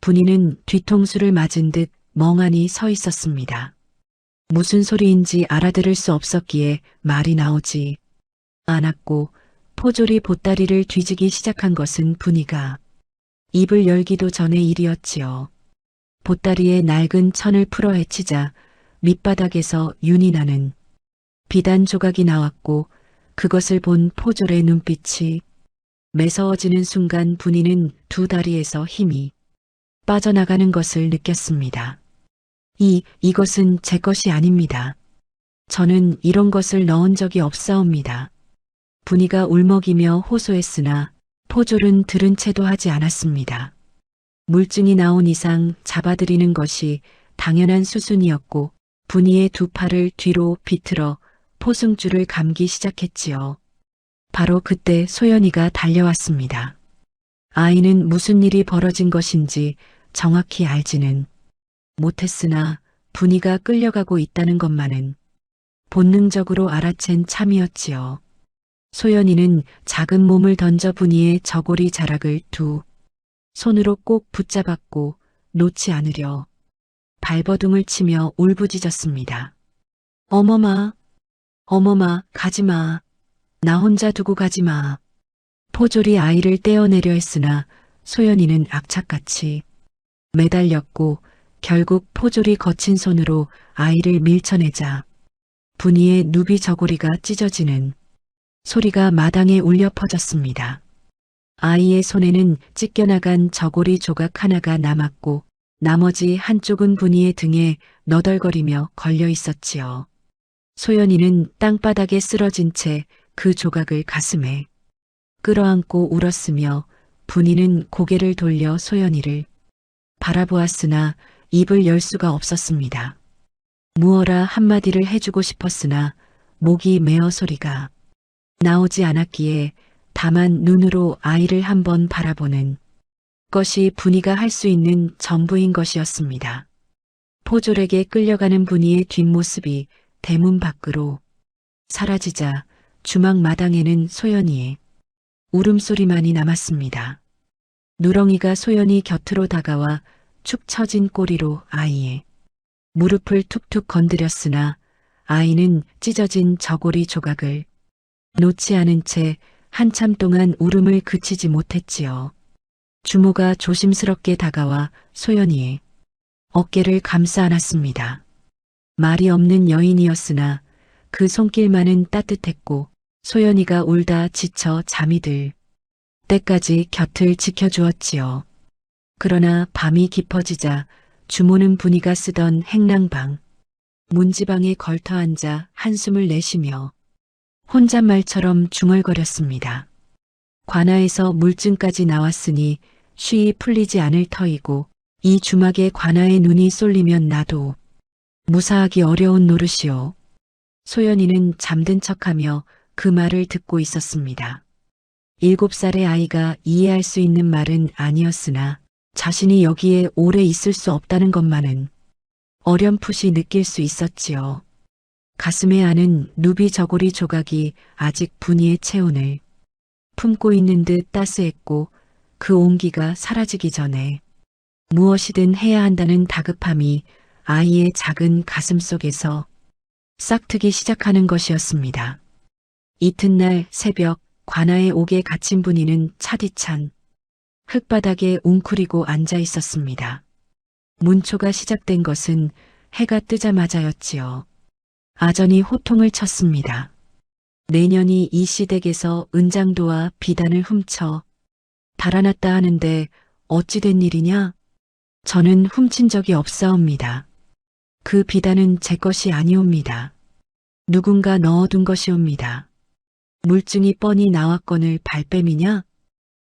분이는 뒤통수를 맞은 듯 멍하니 서 있었습니다. 무슨 소리인지 알아들을 수 없었기에 말이 나오지 않았고 포졸이 보따리를 뒤지기 시작한 것은 분이가 입을 열기도 전의 일이었지요. 보따리에 낡은 천을 풀어 헤치자 밑바닥에서 윤이 나는 비단 조각이 나왔고 그것을 본 포졸의 눈빛이 매서워지는 순간 분이는 두 다리에서 힘이 빠져나가는 것을 느꼈습니다. 이것은 제 것이 아닙니다. 저는 이런 것을 넣은 적이 없사옵니다. 분이가 울먹이며 호소했으나 포졸은 들은 채도 하지 않았습니다. 물증이 나온 이상 잡아들이는 것이 당연한 수순이었고 분이의 두 팔을 뒤로 비틀어 포승줄을 감기 시작했지요. 바로 그때 소연이가 달려왔습니다. 아이는 무슨 일이 벌어진 것인지 정확히 알지는 못했으나 분이가 끌려가고 있다는 것만은 본능적으로 알아챈 참이었지요. 소연이는 작은 몸을 던져 분이의 저고리 자락을 두 손으로 꼭 붙잡았고 놓지 않으려 발버둥을 치며 울부짖었습니다. 어머마, 어머마, 가지마. 나 혼자 두고 가지마. 포졸이 아이를 떼어내려 했으나 소연이는 악착같이 매달렸고 결국 포졸이 거친 손으로 아이를 밀쳐내자 분이의 누비 저고리가 찢어지는 소리가 마당에 울려 퍼졌습니다. 아이의 손에는 찢겨나간 저고리 조각 하나가 남았고 나머지 한쪽은 분이의 등에 너덜거리며 걸려 있었지요. 소연이는 땅바닥에 쓰러진 채 그 조각을 가슴에 끌어안고 울었으며 분이는 고개를 돌려 소연이를 바라보았으나 입을 열 수가 없었습니다. 무어라 한마디를 해주고 싶었으나 목이 메어 소리가 나오지 않았기에 다만 눈으로 아이를 한번 바라보는 것이 분이가 할 수 있는 전부인 것이었습니다. 포졸에게 끌려가는 분이의 뒷모습이 대문 밖으로 사라지자 주막 마당에는 소연이의 울음소리만이 남았습니다. 누렁이가 소연이 곁으로 다가와 축 처진 꼬리로 아이의 무릎을 툭툭 건드렸으나 아이는 찢어진 저고리 조각을 놓지 않은 채 한참 동안 울음을 그치지 못했지요. 주모가 조심스럽게 다가와 소연이의 어깨를 감싸 안았습니다. 말이 없는 여인이었으나 그 손길만은 따뜻했고 소연이가 울다 지쳐 잠이 들 때까지 곁을 지켜주었지요. 그러나 밤이 깊어지자 주모는 분이가 쓰던 행랑방, 문지방에 걸터 앉아 한숨을 내쉬며 혼잣말처럼 중얼거렸습니다. 관아에서 물증까지 나왔으니 쉬이 풀리지 않을 터이고 이 주막에 관아의 눈이 쏠리면 나도 무사하기 어려운 노릇이오. 소연이는 잠든 척하며 그 말을 듣고 있었습니다. 7살의 아이가 이해할 수 있는 말은 아니었으나 자신이 여기에 오래 있을 수 없다는 것만은 어렴풋이 느낄 수 있었지요. 가슴에 아는 누비 저고리 조각이 아직 분이의 체온을 품고 있는 듯 따스했고 그 온기가 사라지기 전에 무엇이든 해야 한다는 다급함이 아이의 작은 가슴 속에서 싹트기 시작하는 것이었습니다. 이튿날 새벽 관아의 옥에 갇힌 분이는 차디찬 흙바닥에 웅크리고 앉아 있었습니다. 문초가 시작된 것은 해가 뜨자마자였지요. 아전이 호통을 쳤습니다. 내년이 이 시댁에서 은장도와 비단을 훔쳐 달아났다 하는데 어찌 된 일이냐? 저는 훔친 적이 없사옵니다. 그 비단은 제 것이 아니옵니다. 누군가 넣어둔 것이옵니다. 물증이 뻔히 나왔거늘 발뺌이냐?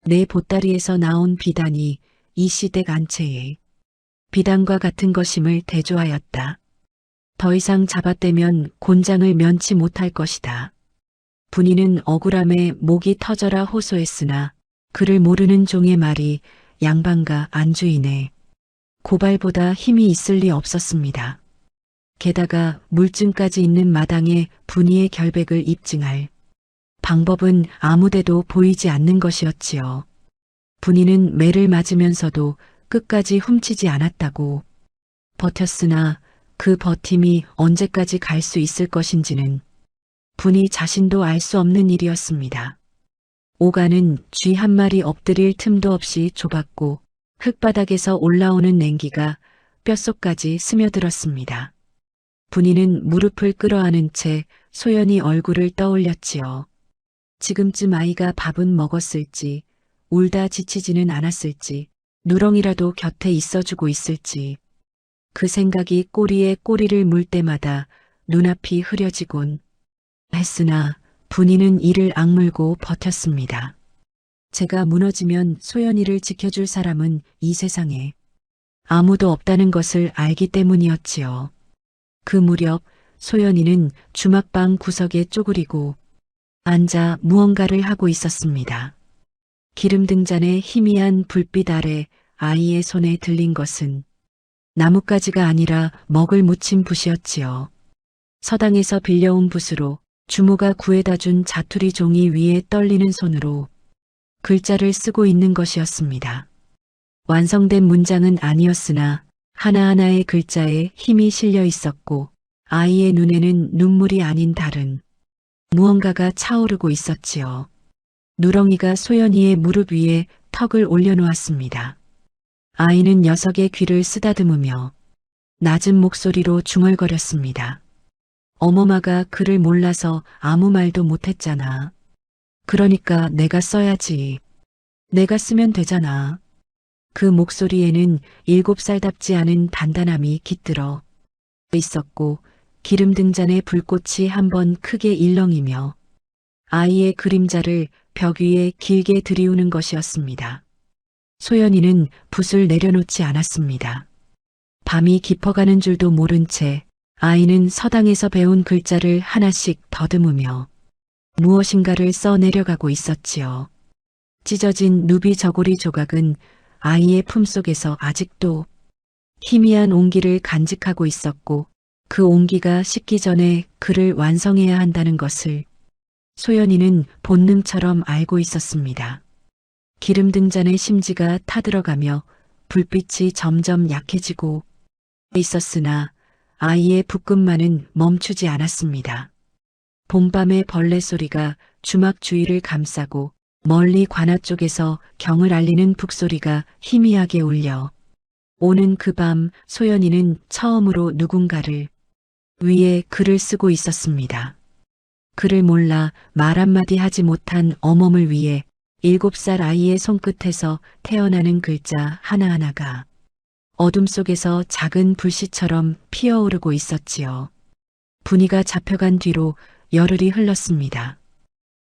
내 보따리에서 나온 비단이 이 시댁 안채에 비단과 같은 것임을 대조하였다. 더 이상 잡아떼면 곤장을 면치 못할 것이다. 분이는 억울함에 목이 터져라 호소했으나 그를 모르는 종의 말이 양반과 안주인의 고발보다 힘이 있을 리 없었습니다. 게다가 물증까지 있는 마당에 분이의 결백을 입증할 방법은 아무데도 보이지 않는 것이었지요. 분이는 매를 맞으면서도 끝까지 훔치지 않았다고 버텼으나 그 버팀이 언제까지 갈 수 있을 것인지는 분이 자신도 알 수 없는 일이었습니다. 오가는 쥐 한 마리 엎드릴 틈도 없이 좁았고 흙바닥에서 올라오는 냉기가 뼛속까지 스며들었습니다. 분이는 무릎을 끌어안은 채 소연이 얼굴을 떠올렸지요. 지금쯤 아이가 밥은 먹었을지, 울다 지치지는 않았을지, 누렁이라도 곁에 있어주고 있을지. 그 생각이 꼬리에 꼬리를 물 때마다 눈앞이 흐려지곤 했으나 분이는 이를 악물고 버텼습니다. 제가 무너지면 소연이를 지켜줄 사람은 이 세상에 아무도 없다는 것을 알기 때문이었지요. 그 무렵 소연이는 주막방 구석에 쪼그리고 앉아 무언가를 하고 있었습니다. 기름 등잔의 희미한 불빛 아래 아이의 손에 들린 것은 나뭇가지가 아니라 먹을 묻힌 붓이었지요. 서당에서 빌려온 붓으로 주모가 구해다 준 자투리 종이 위에 떨리는 손으로 글자를 쓰고 있는 것이었습니다. 완성된 문장은 아니었으나 하나하나의 글자에 힘이 실려 있었고 아이의 눈에는 눈물이 아닌 다른 무언가가 차오르고 있었지요. 누렁이가 소연이의 무릎 위에 턱을 올려놓았습니다. 아이는 녀석의 귀를 쓰다듬으며 낮은 목소리로 중얼거렸습니다. 어머마가 글을 몰라서 아무 말도 못했잖아. 그러니까 내가 써야지. 내가 쓰면 되잖아. 그 목소리에는 7살답지 않은 단단함이 깃들어 있었고 기름 등잔의 불꽃이 한번 크게 일렁이며 아이의 그림자를 벽 위에 길게 들이우는 것이었습니다. 소연이는 붓을 내려놓지 않았습니다. 밤이 깊어가는 줄도 모른 채 아이는 서당에서 배운 글자를 하나씩 더듬으며 무엇인가를 써내려가고 있었지요. 찢어진 누비 저고리 조각은 아이의 품속에서 아직도 희미한 온기를 간직하고 있었고 그 온기가 식기 전에 글을 완성해야 한다는 것을 소연이는 본능처럼 알고 있었습니다. 기름 등잔의 심지가 타들어가며 불빛이 점점 약해지고 있었으나 아이의 부끈만은 멈추지 않았습니다. 봄밤의 벌레 소리가 주막 주위를 감싸고 멀리 관아 쪽에서 경을 알리는 북소리가 희미하게 울려 오는 그 밤 소연이는 처음으로 누군가를 위에 글을 쓰고 있었습니다. 글을 몰라 말 한마디 하지 못한 어멈을 위해 7살 아이의 손끝에서 태어나는 글자 하나하나가 어둠 속에서 작은 불씨처럼 피어오르고 있었지요. 분위가 잡혀간 뒤로 열흘이 흘렀습니다.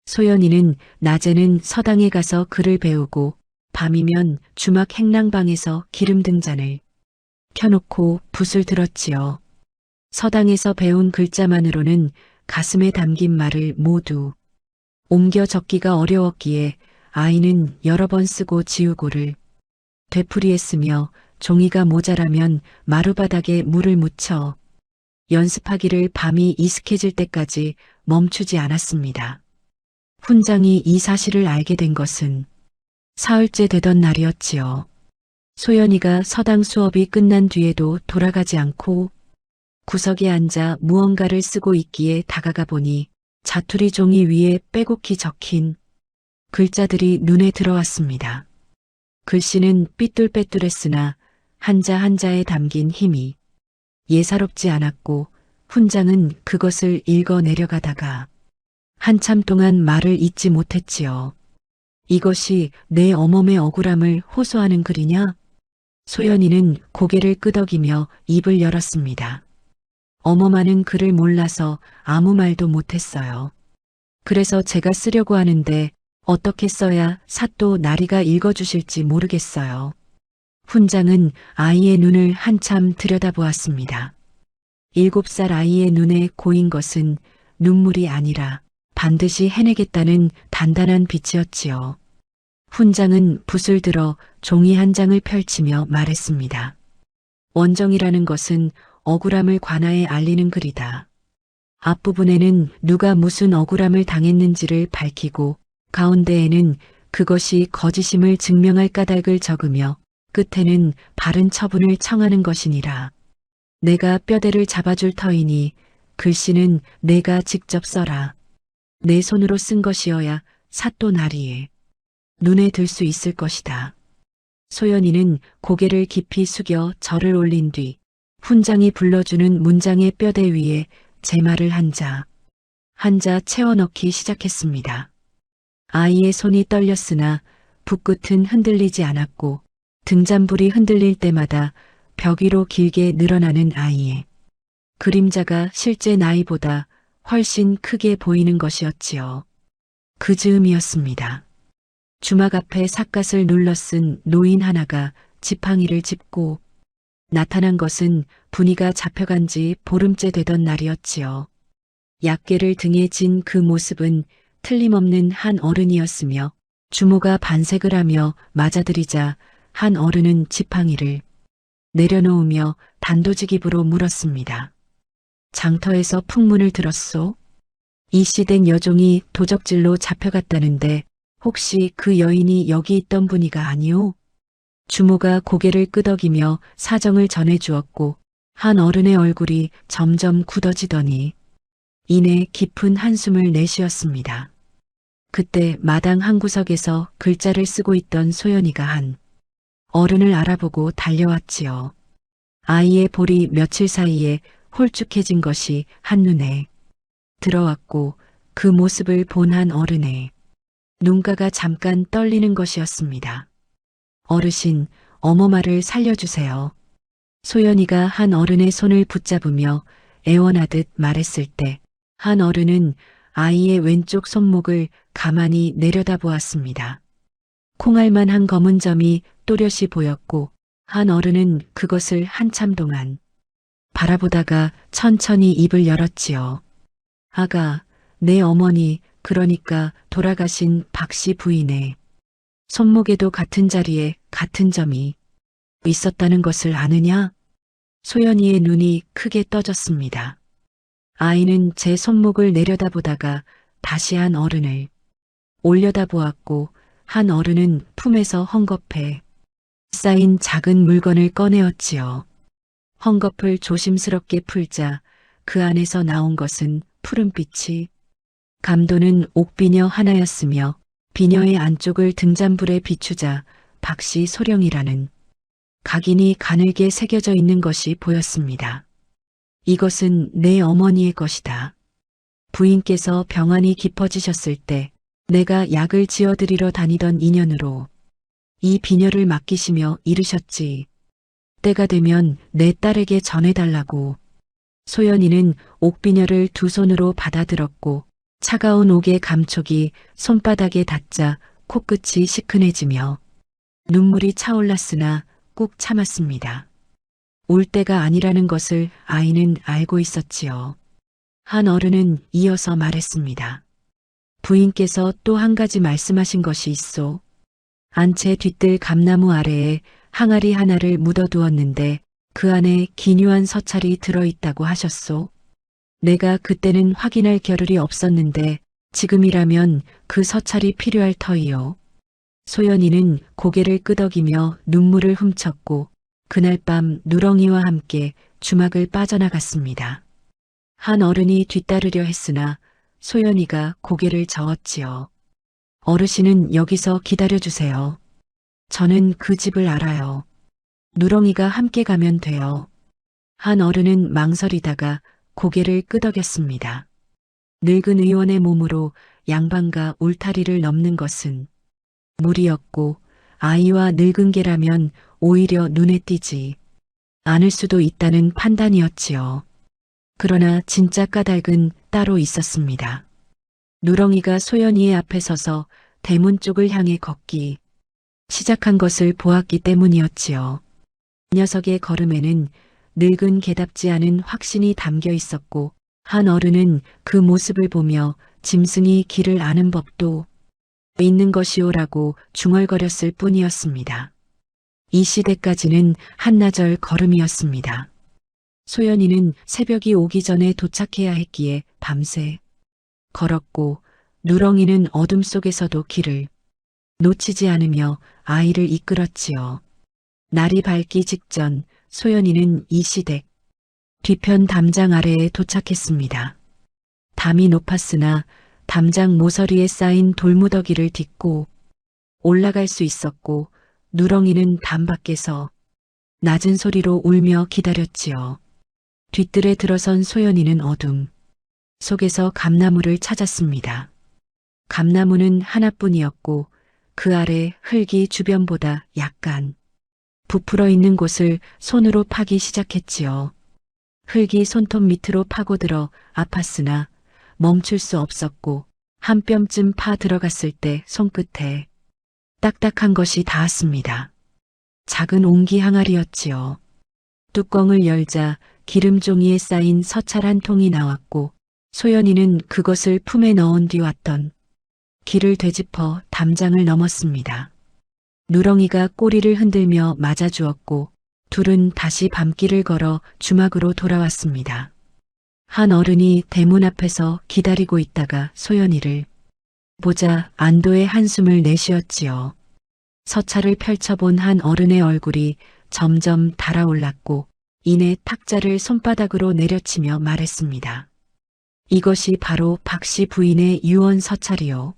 소연이는 낮에는 서당에 가서 글을 배우고 밤이면 주막 행랑방에서 기름 등잔을 켜놓고 붓을 들었지요. 서당에서 배운 글자만으로는 가슴에 담긴 말을 모두 옮겨 적기가 어려웠기에 아이는 여러 번 쓰고 지우고를 되풀이했으며 종이가 모자라면 마루바닥에 물을 묻혀 연습하기를 밤이 이슥해질 때까지 멈추지 않았습니다. 훈장이 이 사실을 알게 된 것은 사흘째 되던 날이었지요. 소연이가 서당 수업이 끝난 뒤에도 돌아가지 않고 구석에 앉아 무언가를 쓰고 있기에 다가가 보니 자투리 종이 위에 빼곡히 적힌 글자들이 눈에 들어왔습니다. 글씨는 삐뚤빼뚤했으나 한자 한자에 담긴 힘이 예사롭지 않았고 훈장은 그것을 읽어 내려가다가 한참 동안 말을 잇지 못했지요. 이것이 내 어멈의 억울함을 호소하는 글이냐? 소연이는 고개를 끄덕이며 입을 열었습니다. 어머마는 글을 몰라서 아무 말도 못했어요. 그래서 제가 쓰려고 하는데 어떻게 써야 사또 나리가 읽어주실지 모르겠어요. 훈장은 아이의 눈을 한참 들여다보았습니다. 7살 아이의 눈에 고인 것은 눈물이 아니라 반드시 해내겠다는 단단한 빛이었지요. 훈장은 붓을 들어 종이 한 장을 펼치며 말했습니다. 원정이라는 것은 억울함을 관아에 알리는 글이다. 앞부분에는 누가 무슨 억울함을 당했는지를 밝히고 가운데에는 그것이 거짓임을 증명할 까닭을 적으며 끝에는 바른 처분을 청하는 것이니라. 내가 뼈대를 잡아줄 터이니 글씨는 내가 직접 써라. 내 손으로 쓴 것이어야 사또 나리에 눈에 들 수 있을 것이다. 소연이는 고개를 깊이 숙여 절을 올린 뒤 훈장이 불러주는 문장의 뼈대 위에 제 말을 한자 채워넣기 시작했습니다. 아이의 손이 떨렸으나 붓끝은 흔들리지 않았고 등잔불이 흔들릴 때마다 벽 위로 길게 늘어나는 아이의 그림자가 실제 나이보다 훨씬 크게 보이는 것이었지요. 그 즈음이었습니다. 주막 앞에 삿갓을 눌러 쓴 노인 하나가 지팡이를 짚고 나타난 것은 분위가 잡혀간 지 보름째 되던 날이었지요. 약계를 등에 진 그 모습은 틀림없는 한 어른이었으며 주모가 반색을 하며 맞아들이자 한 어른은 지팡이를 내려놓으며 단도직입으로 물었습니다. 장터에서 풍문을 들었소? 이씨된 여종이 도적질로 잡혀갔다는데 혹시 그 여인이 여기 있던 분이가 아니오? 주모가 고개를 끄덕이며 사정을 전해주었고 한 어른의 얼굴이 점점 굳어지더니 이내 깊은 한숨을 내쉬었습니다. 그때 마당 한 구석에서 글자를 쓰고 있던 소연이가 한 어른을 알아보고 달려왔지요. 아이의 볼이 며칠 사이에 홀쭉해진 것이 한눈에 들어왔고 그 모습을 본 한 어른의 눈가가 잠깐 떨리는 것이었습니다. 어르신, 어머마를 살려주세요. 소연이가 한 어른의 손을 붙잡으며 애원하듯 말했을 때 한 어른은 아이의 왼쪽 손목을 가만히 내려다보았습니다. 콩알만한 검은 점이 또렷이 보였고 한 어른은 그것을 한참 동안 바라보다가 천천히 입을 열었지요. 아가, 내 어머니, 그러니까 돌아가신 박씨 부인의 손목에도 같은 자리에 같은 점이 있었다는 것을 아느냐? 소연이의 눈이 크게 떠졌습니다. 아이는 제 손목을 내려다보다가 다시 한 어른을 올려다보았고 한 어른은 품에서 헝겊에 쌓인 작은 물건을 꺼내었지요. 헝겊을 조심스럽게 풀자 그 안에서 나온 것은 푸른빛이 감도는 옥비녀 하나였으며 비녀의 안쪽을 등잔불에 비추자 박씨 소령이라는 각인이 가늘게 새겨져 있는 것이 보였습니다. 이것은 내 어머니의 것이다. 부인께서 병환이 깊어지셨을 때 내가 약을 지어드리러 다니던 인연으로 이 비녀를 맡기시며 이르셨지. 때가 되면 내 딸에게 전해달라고. 소연이는 옥비녀를 두 손으로 받아들었고 차가운 옥의 감촉이 손바닥에 닿자 코끝이 시큰해지며 눈물이 차올랐으나 꾹 참았습니다. 울 때가 아니라는 것을 아이는 알고 있었지요. 한 어른은 이어서 말했습니다. 부인께서 또 한 가지 말씀하신 것이 있소. 안채 뒤뜰 감나무 아래에 항아리 하나를 묻어두었는데 그 안에 기묘한 서찰이 들어있다고 하셨소. 내가 그때는 확인할 겨를이 없었는데 지금이라면 그 서찰이 필요할 터이요. 소연이는 고개를 끄덕이며 눈물을 훔쳤고 그날 밤 누렁이와 함께 주막을 빠져나갔습니다. 한 어른이 뒤따르려 했으나 소연이가 고개를 저었지요. 어르신은 여기서 기다려주세요. 저는 그 집을 알아요. 누렁이가 함께 가면 돼요. 한 어른은 망설이다가 고개를 끄덕였습니다. 늙은 의원의 몸으로 양반과 울타리를 넘는 것은 무리였고 아이와 늙은 개라면 오히려 눈에 띄지 않을 수도 있다는 판단이었지요. 그러나 진짜 까닭은 따로 있었습니다. 누렁이가 소연이의 앞에 서서 대문 쪽을 향해 걷기 시작한 것을 보았기 때문이었지요. 녀석의 걸음에는 늙은 개답지 않은 확신이 담겨 있었고 한 어른은 그 모습을 보며 짐승이 길을 아는 법도 있는 것이오라고 중얼거렸을 뿐이었습니다. 이 시대까지는 한나절 걸음이었습니다. 소연이는 새벽이 오기 전에 도착해야 했기에 밤새 걸었고 누렁이는 어둠 속에서도 길을 놓치지 않으며 아이를 이끌었지요. 날이 밝기 직전 소연이는 이시댁 뒤편 담장 아래에 도착했습니다. 담이 높았으나 담장 모서리에 쌓인 돌무더기를 딛고 올라갈 수 있었고 누렁이는 담 밖에서 낮은 소리로 울며 기다렸지요. 뒤뜰에 들어선 소연이는 어둠 속에서 감나무를 찾았습니다. 감나무는 하나뿐이었고 그 아래 흙이 주변보다 약간 부풀어 있는 곳을 손으로 파기 시작했지요. 흙이 손톱 밑으로 파고들어 아팠으나 멈출 수 없었고 한 뼘쯤 파 들어갔을 때 손끝에 딱딱한 것이 닿았습니다. 작은 옹기 항아리였지요. 뚜껑을 열자 기름 종이에 쌓인 서찰 한 통이 나왔고 소연이는 그것을 품에 넣은 뒤 왔던 길을 되짚어 담장을 넘었습니다. 누렁이가 꼬리를 흔들며 맞아주었고 둘은 다시 밤길을 걸어 주막으로 돌아왔습니다. 한 어른이 대문 앞에서 기다리고 있다가 소연이를 보자 안도의 한숨을 내쉬었지요. 서찰을 펼쳐본 한 어른의 얼굴이 점점 달아올랐고 이내 탁자를 손바닥으로 내려치며 말했습니다. 이것이 바로 박씨 부인의 유언 서찰이요.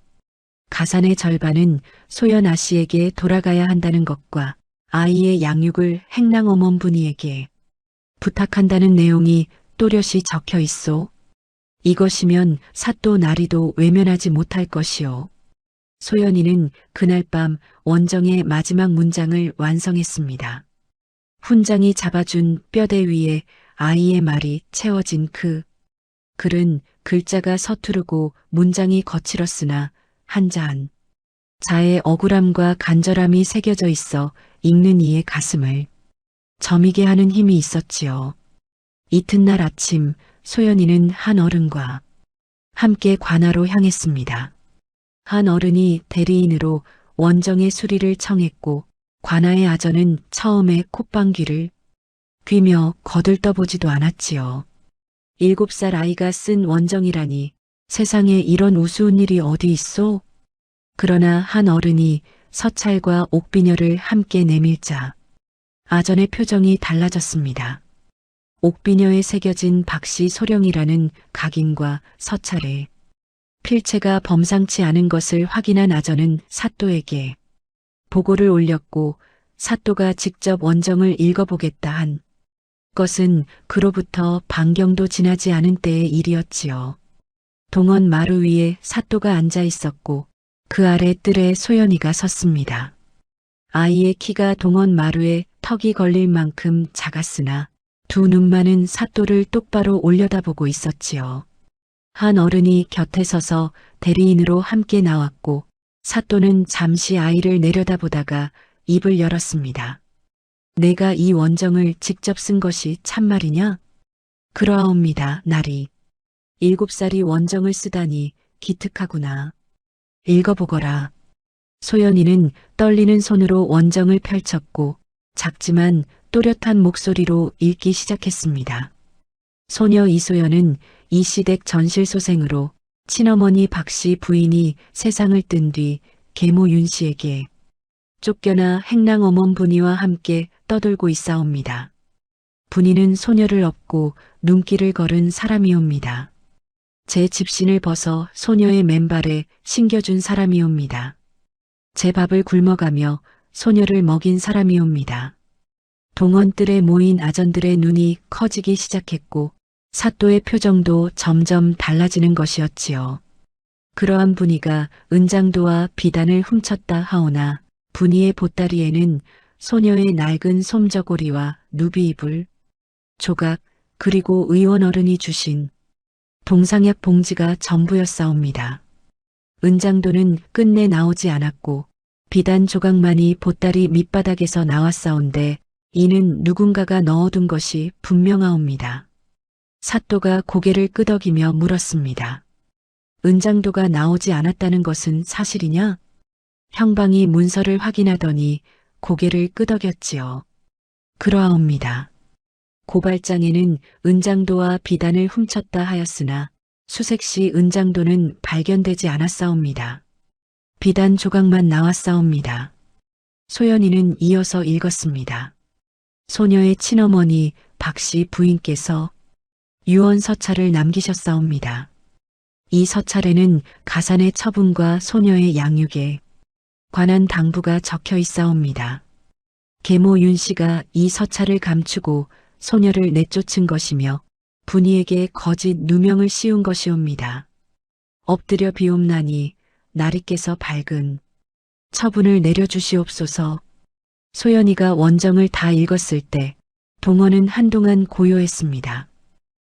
가산의 절반은 소연 아씨에게 돌아가야 한다는 것과 아이의 양육을 행랑 어머분이에게 부탁한다는 내용이 또렷이 적혀 있소. 이것이면 사또 나리도 외면하지 못할 것이요. 소연이는 그날 밤 원정의 마지막 문장을 완성했습니다. 훈장이 잡아준 뼈대 위에 아이의 말이 채워진 그 글은 글자가 서투르고 문장이 거칠었으나 한자한 자의 억울함과 간절함이 새겨져 있어 읽는 이의 가슴을 저미게 하는 힘이 있었지요. 이튿날 아침 소연이는 한 어른과 함께 관아로 향했습니다. 한 어른이 대리인으로 원정의 수리를 청했고 관아의 아전은 처음에 콧방귀를 귀며 거들떠보지도 않았지요. 7살 아이가 쓴 원정이라니 세상에 이런 우스운 일이 어디 있소? 그러나 한 어른이 서찰과 옥비녀를 함께 내밀자 아전의 표정이 달라졌습니다. 옥비녀에 새겨진 박씨 소령이라는 각인과 서찰에 필체가 범상치 않은 것을 확인한 아전은 사또에게 보고를 올렸고 사또가 직접 원정을 읽어보겠다 한 것은 그로부터 반경도 지나지 않은 때의 일이었지요. 동원 마루 위에 사또가 앉아 있었고 그 아래 뜰에 소연이가 섰습니다. 아이의 키가 동원 마루에 턱이 걸릴 만큼 작았으나 두 눈만은 사또를 똑바로 올려다보고 있었지요. 한 어른이 곁에 서서 대리인으로 함께 나왔고 사또는 잠시 아이를 내려다보다가 입을 열었습니다. 내가 이 원정을 직접 쓴 것이 참말이냐? 그러하옵니다, 나리. 7살이 원정을 쓰다니 기특하구나. 읽어보거라. 소연이는 떨리는 손으로 원정을 펼쳤고 작지만 또렷한 목소리로 읽기 시작했습니다. 소녀 이소연은 이시댁 전실소생으로 친어머니 박씨 부인이 세상을 뜬 뒤 계모 윤씨에게 쫓겨나 행랑 어멈 분이와 함께 떠돌고 있사옵니다. 분이는 소녀를 업고 눈길을 걸은 사람이옵니다. 제 집신을 벗어 소녀의 맨발에 신겨준 사람이옵니다. 제 밥을 굶어가며 소녀를 먹인 사람이옵니다. 동원뜰에 모인 아전들의 눈이 커지기 시작했고 사또의 표정도 점점 달라지는 것이었지요. 그러한 분이가 은장도와 비단을 훔쳤다 하오나 분이의 보따리에는 소녀의 낡은 솜저고리와 누비이불, 조각 그리고 의원 어른이 주신 동상약 봉지가 전부였사옵니다. 은장도는 끝내 나오지 않았고 비단 조각만이 보따리 밑바닥에서 나왔사온데 이는 누군가가 넣어둔 것이 분명하옵니다. 사또가 고개를 끄덕이며 물었습니다. 은장도가 나오지 않았다는 것은 사실이냐? 형방이 문서를 확인하더니 고개를 끄덕였지요. 그러하옵니다. 고발장에는 은장도와 비단을 훔쳤다 하였으나 수색시 은장도는 발견되지 않았사옵니다. 비단 조각만 나왔사옵니다. 소연이는 이어서 읽었습니다. 소녀의 친어머니 박씨 부인께서 유언 서찰을 남기셨사옵니다. 이 서찰에는 가산의 처분과 소녀의 양육에 관한 당부가 적혀 있사옵니다. 계모 윤 씨가 이 서찰을 감추고 소녀를 내쫓은 것이며 분이에게 거짓 누명을 씌운 것이옵니다. 엎드려 비옵나니 나리께서 밝은 처분을 내려주시옵소서. 소연이가 원정을 다 읽었을 때 동원은 한동안 고요했습니다.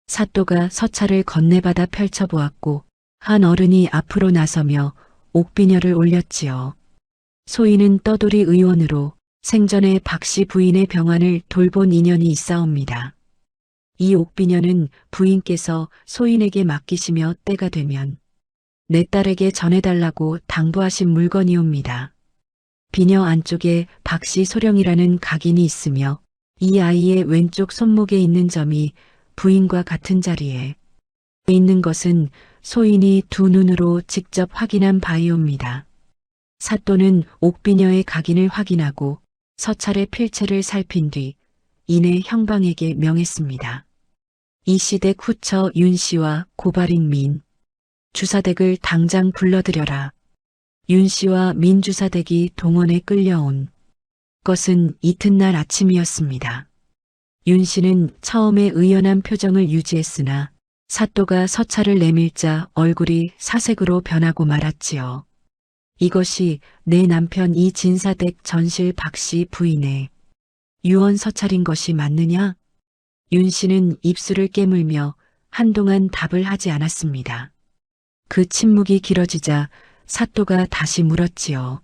사또가 서찰을 건네받아 펼쳐보았고 한 어른이 앞으로 나서며 옥비녀를 올렸지요. 소인은 떠돌이 의원으로 생전에 박씨 부인의 병환을 돌본 인연이 있사옵니다. 이 옥비녀는 부인께서 소인에게 맡기시며 때가 되면 내 딸에게 전해달라고 당부하신 물건이옵니다. 비녀 안쪽에 박씨 소령이라는 각인이 있으며 이 아이의 왼쪽 손목에 있는 점이 부인과 같은 자리에 있는 것은 소인이 두 눈으로 직접 확인한 바이옵니다. 사또는 옥비녀의 각인을 확인하고 서찰의 필체를 살핀 뒤 이내 형방에게 명했습니다. 이시댁 후처 윤씨와 고발인 민 주사댁을 당장 불러들여라. 윤씨와 민 주사댁이 동원에 끌려온 것은 이튿날 아침이었습니다. 윤씨는 처음에 의연한 표정을 유지했으나 사또가 서찰을 내밀자 얼굴이 사색으로 변하고 말았지요. 이것이 내 남편 이진사댁 전실 박씨 부인의 유언 서찰인 것이 맞느냐? 윤씨는 입술을 깨물며 한동안 답을 하지 않았습니다. 그 침묵이 길어지자 사또가 다시 물었지요.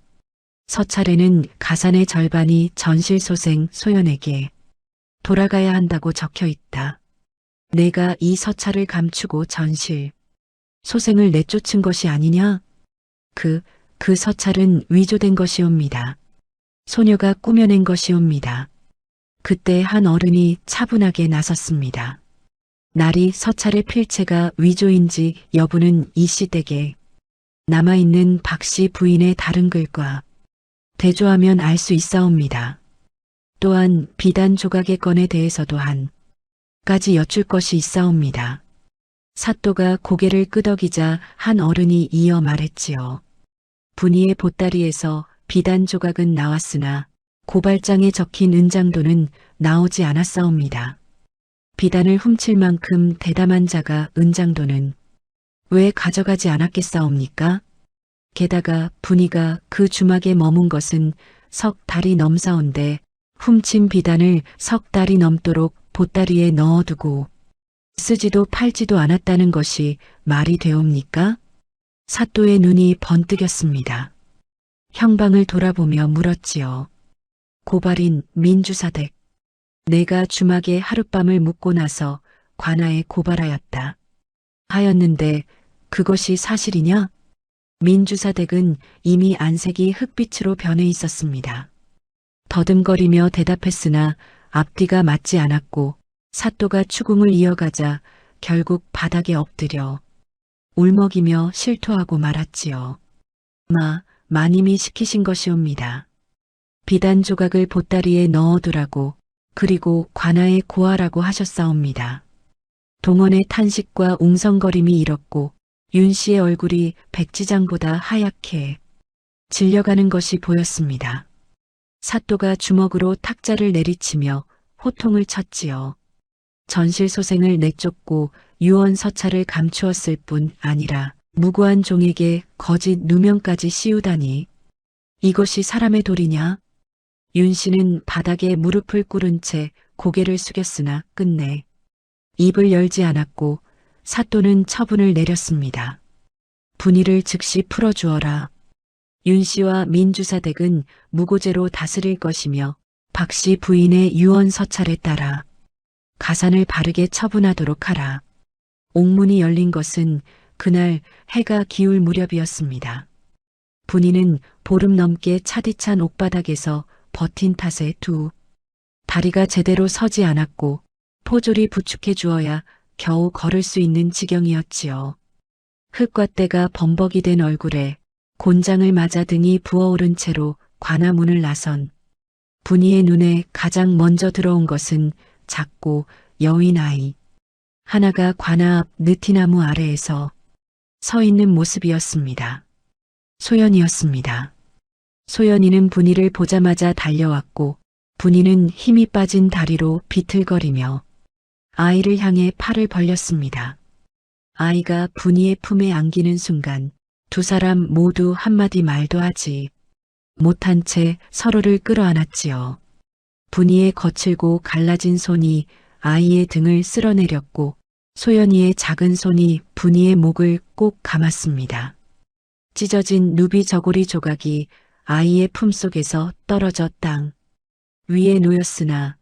서찰에는 가산의 절반이 전실소생 소연에게 돌아가야 한다고 적혀 있다. 내가 이 서찰을 감추고 전실 소생을 내쫓은 것이 아니냐? 그 서찰은 위조된 것이옵니다. 소녀가 꾸며낸 것이옵니다. 그때 한 어른이 차분하게 나섰습니다. 날이 서찰의 필체가 위조인지 여부는 이씨댁에 남아있는 박씨 부인의 다른 글과 대조하면 알 수 있사옵니다. 또한 비단 조각의 건에 대해서도 한 까지 여쭐 것이 있사옵니다. 사또가 고개를 끄덕이자 한 어른이 이어 말했지요. 분이의 보따리에서 비단 조각은 나왔으나 고발장에 적힌 은장도는 나오지 않았사옵니다. 비단을 훔칠 만큼 대담한 자가 은장도는 왜 가져가지 않았겠사옵니까? 게다가 분이가 그 주막에 머문 것은 석 달이 넘사온데 훔친 비단을 석 달이 넘도록 보따리에 넣어두고 쓰지도 팔지도 않았다는 것이 말이 되옵니까? 사또의 눈이 번뜩였습니다. 형방을 돌아보며 물었지요. 고발인 민주사댁. 내가 주막에 하룻밤을 묵고 나서 관아에 고발하였다. 하였는데 그것이 사실이냐? 민주사댁은 이미 안색이 흑빛으로 변해 있었습니다. 더듬거리며 대답했으나 앞뒤가 맞지 않았고 사또가 추궁을 이어가자 결국 바닥에 엎드려 울먹이며 실토하고 말았지요. 마님이 시키신 것이옵니다. 비단 조각을 보따리에 넣어두라고 그리고 관아에 고하라고 하셨사옵니다. 동원의 탄식과 웅성거림이 일었고 윤 씨의 얼굴이 백지장보다 하얗게 질려가는 것이 보였습니다. 사또가 주먹으로 탁자를 내리치며 호통을 쳤지요. 전실소생을 내쫓고 유언 서찰을 감추었을 뿐 아니라 무고한 종에게 거짓 누명까지 씌우다니 이것이 사람의 도리냐? 윤 씨는 바닥에 무릎을 꿇은 채 고개를 숙였으나 끝내 입을 열지 않았고 사또는 처분을 내렸습니다. 분의를 즉시 풀어주어라. 윤 씨와 민주사댁은 무고죄로 다스릴 것이며 박 씨 부인의 유언 서찰에 따라 가산을 바르게 처분하도록 하라. 옥문이 열린 것은 그날 해가 기울 무렵이었습니다. 분이는 보름 넘게 차디찬 옥바닥에서 버틴 탓에 다리가 제대로 서지 않았고 포졸이 부축해 주어야 겨우 걸을 수 있는 지경이었지요. 흙과 때가 범벅이 된 얼굴에 곤장을 맞아 등이 부어오른 채로 관아문을 나선 분이의 눈에 가장 먼저 들어온 것은 작고 여인 아이 하나가 관아 앞 느티나무 아래에서 서 있는 모습이었습니다. 소연이었습니다. 소연이는 분이를 보자마자 달려왔고 분이는 힘이 빠진 다리로 비틀거리며 아이를 향해 팔을 벌렸습니다. 아이가 분이의 품에 안기는 순간 두 사람 모두 한마디 말도 하지 못한 채 서로를 끌어안았지요. 분이의 거칠고 갈라진 손이 아이의 등을 쓸어내렸고 소연이의 작은 손이 분이의 목을 꼭 감았습니다. 찢어진 누비 저고리 조각이 아이의 품속에서 떨어져 땅 위에 놓였으나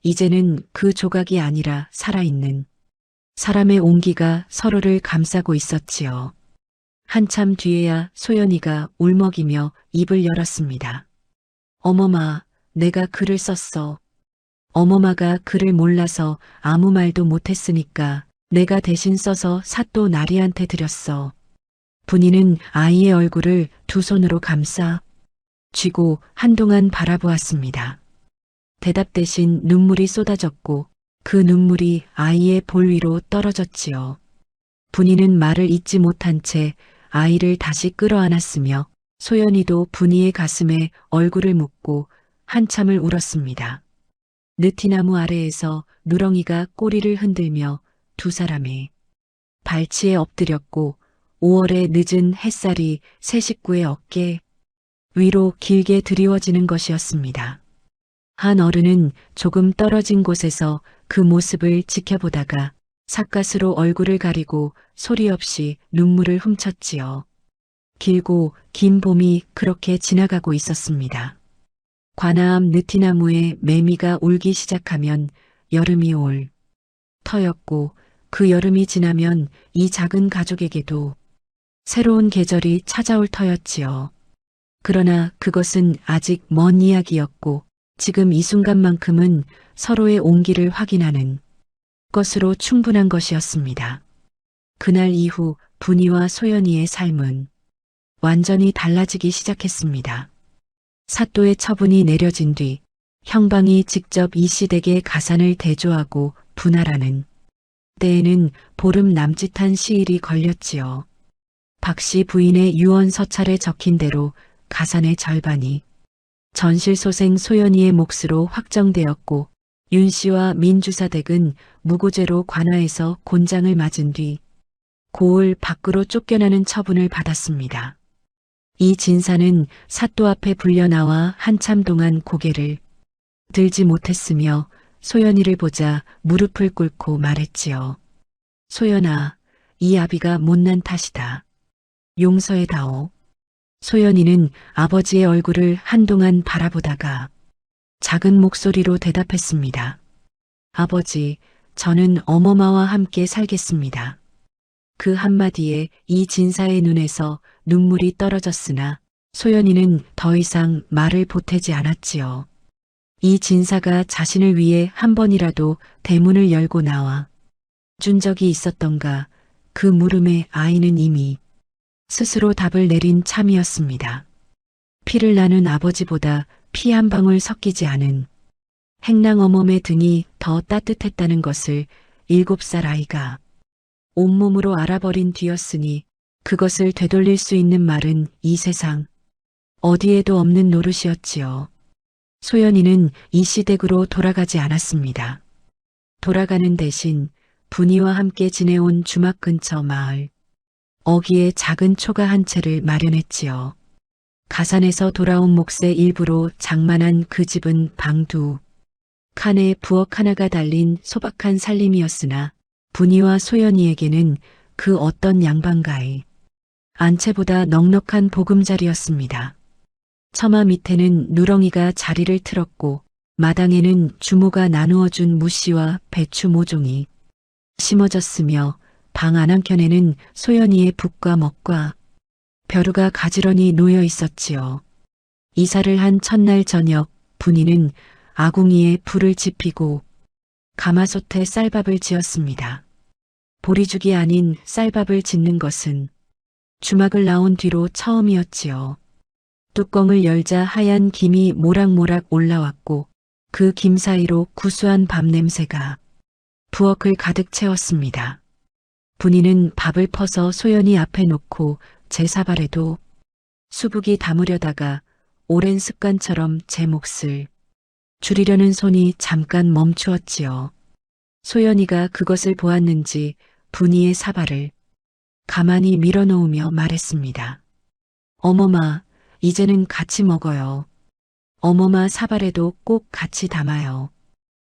이제는 그 조각이 아니라 살아있는 사람의 온기가 서로를 감싸고 있었지요. 한참 뒤에야 소연이가 울먹이며 입을 열었습니다. 어머마, 내가 글을 썼어. 어머마가 글을 몰라서 아무 말도 못했으니까 내가 대신 써서 사또 나리한테 드렸어. 분이는 아이의 얼굴을 두 손으로 감싸 쥐고 한동안 바라보았습니다. 대답 대신 눈물이 쏟아졌고 그 눈물이 아이의 볼 위로 떨어졌지요. 분이는 말을 잇지 못한 채 아이를 다시 끌어안았으며 소연이도 분이의 가슴에 얼굴을 묻고 한참을 울었습니다. 느티나무 아래에서 누렁이가 꼬리를 흔들며 두 사람의 발치에 엎드렸고 5월의 늦은 햇살이 새 식구의 어깨 위로 길게 드리워지는 것이었습니다. 한 어른은 조금 떨어진 곳에서 그 모습을 지켜보다가 삿갓으로 얼굴을 가리고 소리 없이 눈물을 훔쳤지요. 길고 긴 봄이 그렇게 지나가고 있었습니다. 관아 앞 느티나무에 매미가 울기 시작하면 여름이 올 터였고 그 여름이 지나면 이 작은 가족에게도 새로운 계절이 찾아올 터였지요. 그러나 그것은 아직 먼 이야기였고 지금 이 순간만큼은 서로의 온기를 확인하는 것으로 충분한 것이었습니다. 그날 이후 분이와 소연이의 삶은 완전히 달라지기 시작했습니다. 사또의 처분이 내려진 뒤 형방이 직접 이 씨댁에 가산을 대조하고 분할하는 때에는 보름 남짓한 시일이 걸렸지요. 박 씨 부인의 유언 서찰에 적힌 대로 가산의 절반이 전실소생 소연이의 몫으로 확정되었고 윤 씨와 민주사 댁은 무고죄로 관아에서 곤장을 맞은 뒤 고을 밖으로 쫓겨나는 처분을 받았습니다. 이 진사는 사또 앞에 불려나와 한참 동안 고개를 들지 못했으며 소연이를 보자 무릎을 꿇고 말했지요. 소연아, 이 아비가 못난 탓이다. 용서해다오. 소연이는 아버지의 얼굴을 한동안 바라보다가 작은 목소리로 대답했습니다. 아버지, 저는 어머마와 함께 살겠습니다. 그 한마디에 이 진사의 눈에서 눈물이 떨어졌으나 소연이는 더 이상 말을 보태지 않았지요. 이 진사가 자신을 위해 한 번이라도 대문을 열고 나와 준 적이 있었던가, 그 물음에 아이는 이미 스스로 답을 내린 참이었습니다. 피를 나눈 아버지보다 피 한 방울 섞이지 않은 행랑 어멈의 등이 더 따뜻했다는 것을 7살 아이가 온몸으로 알아버린 뒤였으니 그것을 되돌릴 수 있는 말은 이 세상 어디에도 없는 노릇이었지요. 소연이는 이 시댁으로 돌아가지 않았습니다. 돌아가는 대신 분이와 함께 지내온 주막 근처 마을 어귀에 작은 초가 한 채를 마련했지요. 가산에서 돌아온 몫의 일부로 장만한 그 집은 방두 칸에 부엌 하나가 달린 소박한 살림이었으나 분이와 소연이에게는 그 어떤 양반가의 안채보다 넉넉한 보금자리였습니다. 처마 밑에는 누렁이가 자리를 틀었고 마당에는 주모가 나누어준 무씨와 배추 모종이 심어졌으며 방 안한켠에는 소연이의 붓과 먹과 벼루가 가지런히 놓여 있었지요. 이사를 한 첫날 저녁 분이는 아궁이에 불을 지피고 가마솥에 쌀밥을 지었습니다. 보리죽이 아닌 쌀밥을 짓는 것은 주막을 나온 뒤로 처음이었지요. 뚜껑을 열자 하얀 김이 모락모락 올라왔고 그 김 사이로 구수한 밥 냄새가 부엌을 가득 채웠습니다. 분이는 밥을 퍼서 소연이 앞에 놓고 제 사발에도 수북이 담으려다가 오랜 습관처럼 제 몫을 줄이려는 손이 잠깐 멈추었지요. 소연이가 그것을 보았는지 분이의 사발을 가만히 밀어놓으며 말했습니다. 어머마, 이제는 같이 먹어요. 어머마 사발에도 꼭 같이 담아요.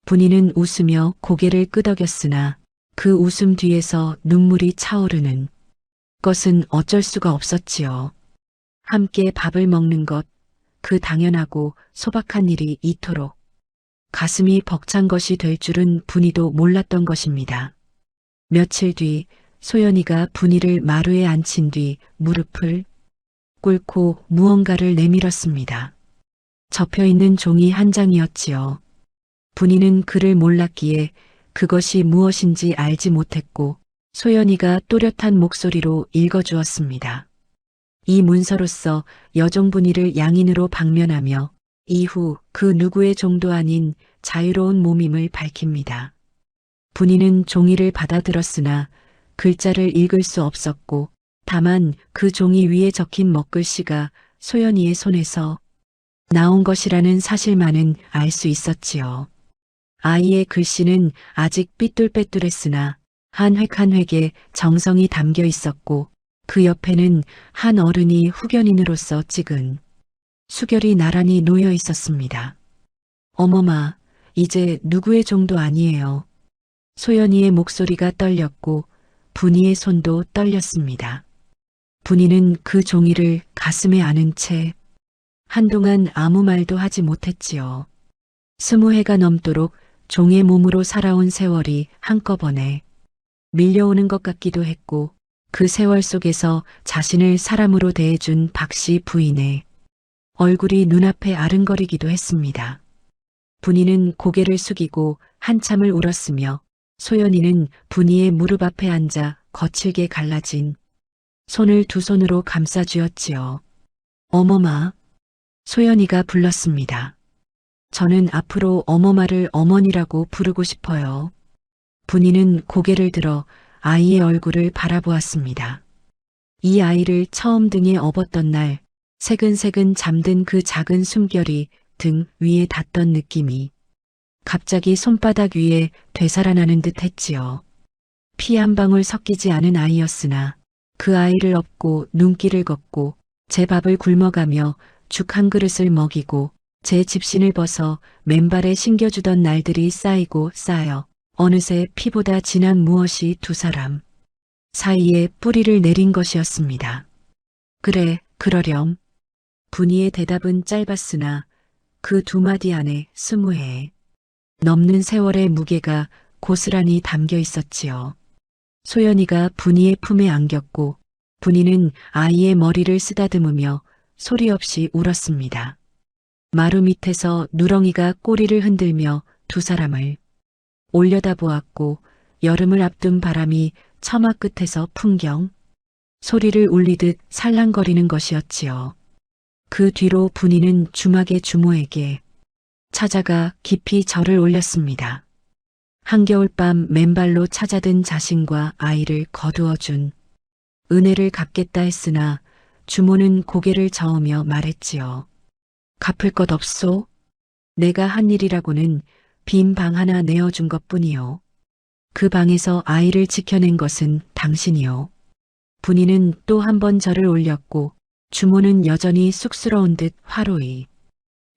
분이는 웃으며 고개를 끄덕였으나 그 웃음 뒤에서 눈물이 차오르는 것은 어쩔 수가 없었지요. 함께 밥을 먹는 것, 그 당연하고 소박한 일이 이토록 가슴이 벅찬 것이 될 줄은 분이도 몰랐던 것입니다. 며칠 뒤 소연이가 분이를 마루에 앉힌 뒤 무릎을 꿇고 무언가를 내밀었습니다. 접혀있는 종이 한 장이었지요. 분이는 그를 몰랐기에 그것이 무엇인지 알지 못했고 소연이가 또렷한 목소리로 읽어주었습니다. 이 문서로서 여종 분이를 양인으로 방면하며 이후 그 누구의 종도 아닌 자유로운 몸임을 밝힙니다. 분이는 종이를 받아들었으나 글자를 읽을 수 없었고 다만 그 종이 위에 적힌 먹글씨가 소연이의 손에서 나온 것이라는 사실만은 알 수 있었지요. 아이의 글씨는 아직 삐뚤빼뚤했으나 한 획 한 획에 정성이 담겨 있었고 그 옆에는 한 어른이 후견인으로서 찍은 수결이 나란히 놓여 있었습니다. 어머마, 이제 누구의 종도 아니에요. 소연이의 목소리가 떨렸고 분이의 손도 떨렸습니다. 분이는 그 종이를 가슴에 안은 채 한동안 아무 말도 하지 못했지요. 20해가 넘도록 종의 몸으로 살아온 세월이 한꺼번에 밀려오는 것 같기도 했고 그 세월 속에서 자신을 사람으로 대해준 박씨 부인의 얼굴이 눈앞에 아른거리기도 했습니다. 분이는 고개를 숙이고 한참을 울었으며 소연이는 분이의 무릎 앞에 앉아 거칠게 갈라진 손을 두 손으로 감싸 쥐었지요. 어머마, 소연이가 불렀습니다. 저는 앞으로 어머마를 어머니라고 부르고 싶어요. 분이는 고개를 들어 아이의 얼굴을 바라보았습니다. 이 아이를 처음 등에 업었던 날, 새근새근 잠든 그 작은 숨결이 등 위에 닿던 느낌이 갑자기 손바닥 위에 되살아나는 듯 했지요. 피 한 방울 섞이지 않은 아이였으나 그 아이를 업고 눈길을 걷고 제 밥을 굶어가며 죽 한 그릇을 먹이고 제 집신을 벗어 맨발에 신겨주던 날들이 쌓이고 쌓여 어느새 피보다 진한 무엇이 두 사람 사이에 뿌리를 내린 것이었습니다. 그래, 그러렴. 분이의 대답은 짧았으나 그 두 마디 안에 20해 넘는 세월의 무게가 고스란히 담겨 있었지요. 소연이가 분이의 품에 안겼고 분이는 아이의 머리를 쓰다듬으며 소리 없이 울었습니다. 마루 밑에서 누렁이가 꼬리를 흔들며 두 사람을 올려다보았고 여름을 앞둔 바람이 처마 끝에서 풍경 소리를 울리듯 살랑거리는 것이었지요. 그 뒤로 분이는 주막의 주모에게 찾아가 깊이 절을 올렸습니다. 한겨울밤 맨발로 찾아든 자신과 아이를 거두어준 은혜를 갚겠다 했으나 주모는 고개를 저으며 말했지요. 갚을 것 없소? 내가 한 일이라고는 빈 방 하나 내어준 것뿐이요. 그 방에서 아이를 지켜낸 것은 당신이요. 분이는 또 한 번 절을 올렸고 주모는 여전히 쑥스러운 듯 화로히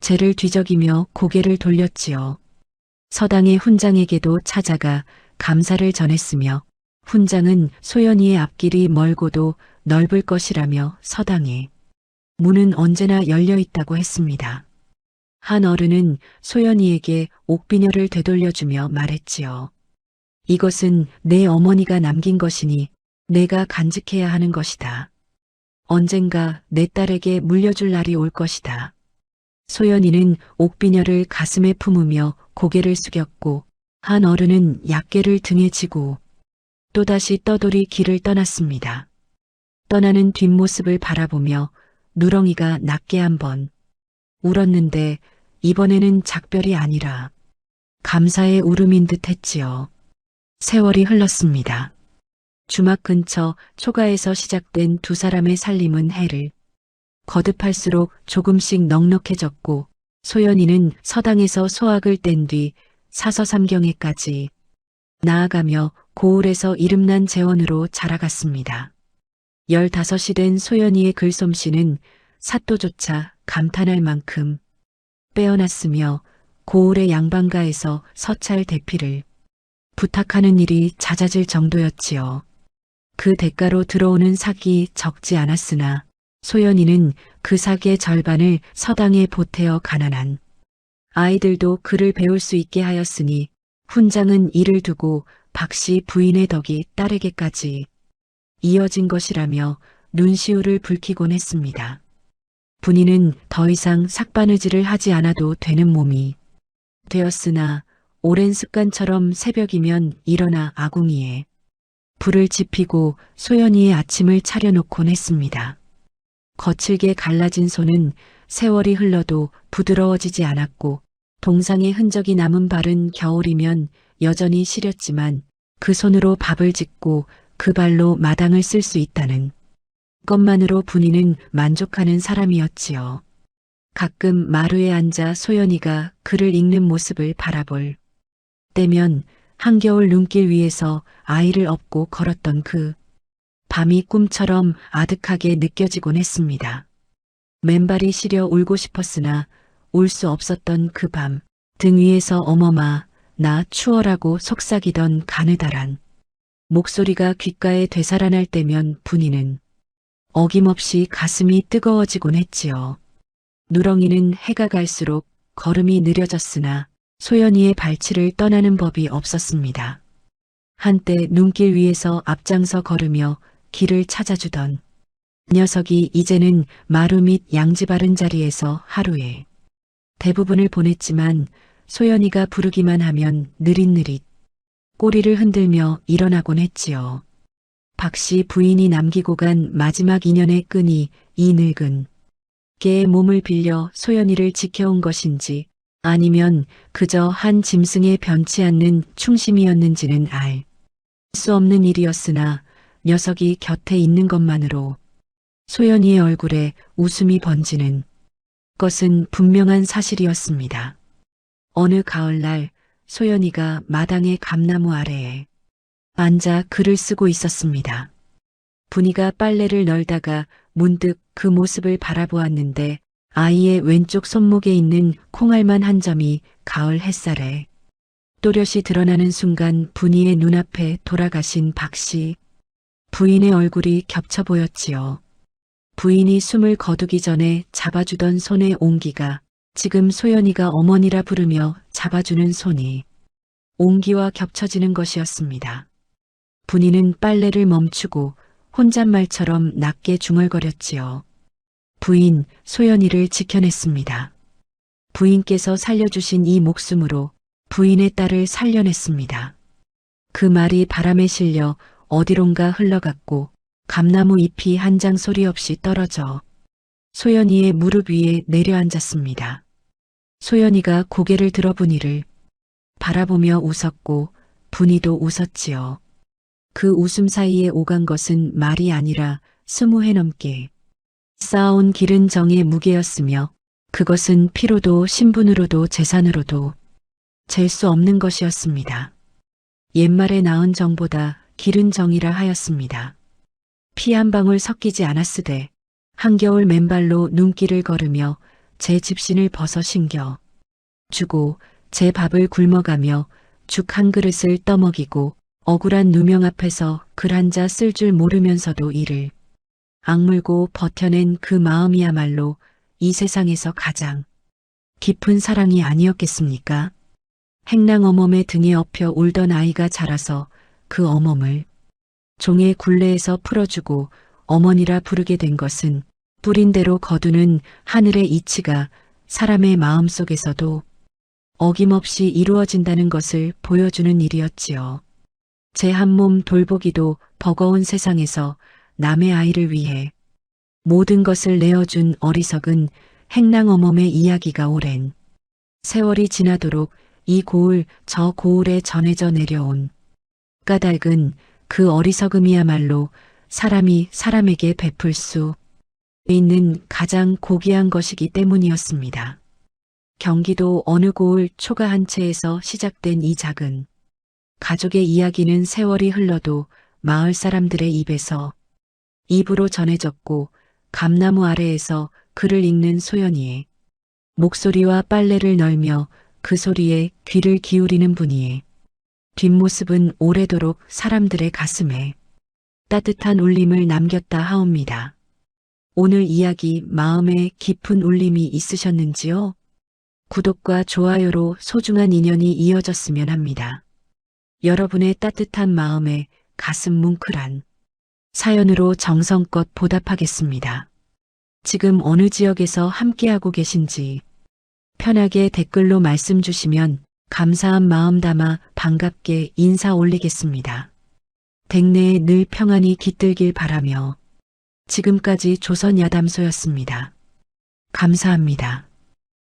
재를 뒤적이며 고개를 돌렸지요. 서당의 훈장에게도 찾아가 감사를 전했으며 훈장은 소연이의 앞길이 멀고도 넓을 것이라며 서당의 문은 언제나 열려 있다고 했습니다. 한 어른은 소연이에게 옥비녀를 되돌려주며 말했지요. 이것은 내 어머니가 남긴 것이니 내가 간직해야 하는 것이다. 언젠가 내 딸에게 물려줄 날이 올 것이다. 소연이는 옥비녀를 가슴에 품으며 고개를 숙였고 한 어른은 약계를 등에 지고 또다시 떠돌이 길을 떠났습니다. 떠나는 뒷모습을 바라보며 누렁이가 낮게 한번 울었는데 이번에는 작별이 아니라 감사의 울음인 듯 했지요. 세월이 흘렀습니다. 주막 근처 초가에서 시작된 두 사람의 살림은 해를 거듭할수록 조금씩 넉넉해졌고 소연이는 서당에서 소학을 뗀 뒤 사서삼경회까지 나아가며 고을에서 이름난 재원으로 자라갔습니다. 15이 된 소연이의 글솜씨는 사또조차 감탄할 만큼 빼어났으며 고을의 양반가에서 서찰 대피를 부탁하는 일이 잦아질 정도였지요. 그 대가로 들어오는 삭이 적지 않았으나 소연이는 그 삭의 절반을 서당에 보태어 가난한 아이들도 글을 배울 수 있게 하였으니 훈장은 이를 두고 박씨 부인의 덕이 딸에게까지 이어진 것이라며 눈시울을 붉히곤 했습니다. 분이는 더 이상 삭바느질을 하지 않아도 되는 몸이 되었으나 오랜 습관처럼 새벽이면 일어나 아궁이에 불을 지피고 소연이의 아침을 차려놓곤 했습니다. 거칠게 갈라진 손은 세월이 흘러도 부드러워지지 않았고 동상의 흔적이 남은 발은 겨울이면 여전히 시렸지만 그 손으로 밥을 짓고 그 발로 마당을 쓸 수 있다는 것만으로 분이는 만족하는 사람이었지요. 가끔 마루에 앉아 소연이가 글을 읽는 모습을 바라볼 때면 한겨울 눈길 위에서 아이를 업고 걸었던 그 밤이 꿈처럼 아득하게 느껴지곤 했습니다. 맨발이 시려 울고 싶었으나 울 수 없었던 그 밤, 등 위에서 어머마, 나 추워라고 속삭이던 가느다란 목소리가 귓가에 되살아날 때면 분이는 어김없이 가슴이 뜨거워지곤 했지요. 누렁이는 해가 갈수록 걸음이 느려졌으나 소연이의 발치를 떠나는 법이 없었습니다. 한때 눈길 위에서 앞장서 걸으며 길을 찾아주던 녀석이 이제는 마루 밑 양지 바른 자리에서 하루에 대부분을 보냈지만 소연이가 부르기만 하면 느릿느릿 꼬리를 흔들며 일어나곤 했지요. 박씨 부인이 남기고 간 마지막 인연의 끈이 이 늙은 개의 몸을 빌려 소연이를 지켜온 것인지 아니면 그저 한 짐승에 변치 않는 충심이었는지는 알 수 없는 일이었으나 녀석이 곁에 있는 것만으로 소연이의 얼굴에 웃음이 번지는 것은 분명한 사실이었습니다. 어느 가을날 소연이가 마당의 감나무 아래에 앉아 글을 쓰고 있었습니다. 분이가 빨래를 널다가 문득 그 모습을 바라보았는데 아이의 왼쪽 손목에 있는 콩알만 한 점이 가을 햇살에 또렷이 드러나는 순간 분이의 눈앞에 돌아가신 박씨 부인의 얼굴이 겹쳐 보였지요. 부인이 숨을 거두기 전에 잡아주던 손의 온기가 지금 소연이가 어머니라 부르며 잡아주는 손이 온기와 겹쳐지는 것이었습니다. 분이는 빨래를 멈추고 혼잣말처럼 낮게 중얼거렸지요. 부인, 소연이를 지켜냈습니다. 부인께서 살려주신 이 목숨으로 부인의 딸을 살려냈습니다. 그 말이 바람에 실려 어디론가 흘러갔고 감나무 잎이 한 장 소리 없이 떨어져 소연이의 무릎 위에 내려앉았습니다. 소연이가 고개를 들어 분이를 바라보며 웃었고 분이도 웃었지요. 그 웃음 사이에 오간 것은 말이 아니라 20해 넘게 쌓아온 기른 정의 무게였으며 그것은 피로도 신분으로도 재산으로도 잴 수 없는 것이었습니다. 옛말에 낳은 정보다 기른 정이라 하였습니다. 피 한 방울 섞이지 않았으되 한겨울 맨발로 눈길을 걸으며 제 집신을 벗어 신겨 주고 제 밥을 굶어가며 죽 한 그릇을 떠먹이고 억울한 누명 앞에서 글 한자 쓸 줄 모르면서도 이를 악물고 버텨낸 그 마음이야말로 이 세상에서 가장 깊은 사랑이 아니었겠습니까? 행랑 어멈의 등에 엎여 울던 아이가 자라서 그 어멈을 종의 굴레에서 풀어주고 어머니라 부르게 된 것은 뿌린 대로 거두는 하늘의 이치가 사람의 마음 속에서도 어김없이 이루어진다는 것을 보여주는 일이었지요. 제 한 몸 돌보기도 버거운 세상에서 남의 아이를 위해 모든 것을 내어준 어리석은 행랑 어멈의 이야기가 오랜 세월이 지나도록 이 고을 저 고을에 전해져 내려온 까닭은 그 어리석음이야말로 사람이 사람에게 베풀 수 있는 가장 고귀한 것이기 때문이었습니다. 경기도 어느 고을 초가 한 채에서 시작된 이 작은 가족의 이야기는 세월이 흘러도 마을 사람들의 입에서 입으로 전해졌고 감나무 아래에서 글을 읽는 소연이의 목소리와 빨래를 널며 그 소리에 귀를 기울이는 분이의 뒷모습은 오래도록 사람들의 가슴에 따뜻한 울림을 남겼다 하옵니다. 오늘 이야기 마음에 깊은 울림이 있으셨는지요? 구독과 좋아요로 소중한 인연이 이어졌으면 합니다. 여러분의 따뜻한 마음에 가슴 뭉클한 사연으로 정성껏 보답하겠습니다. 지금 어느 지역에서 함께하고 계신지 편하게 댓글로 말씀 주시면 감사한 마음 담아 반갑게 인사 올리겠습니다. 댁내에 늘 평안이 깃들길 바라며 지금까지 조선야담소였습니다. 감사합니다.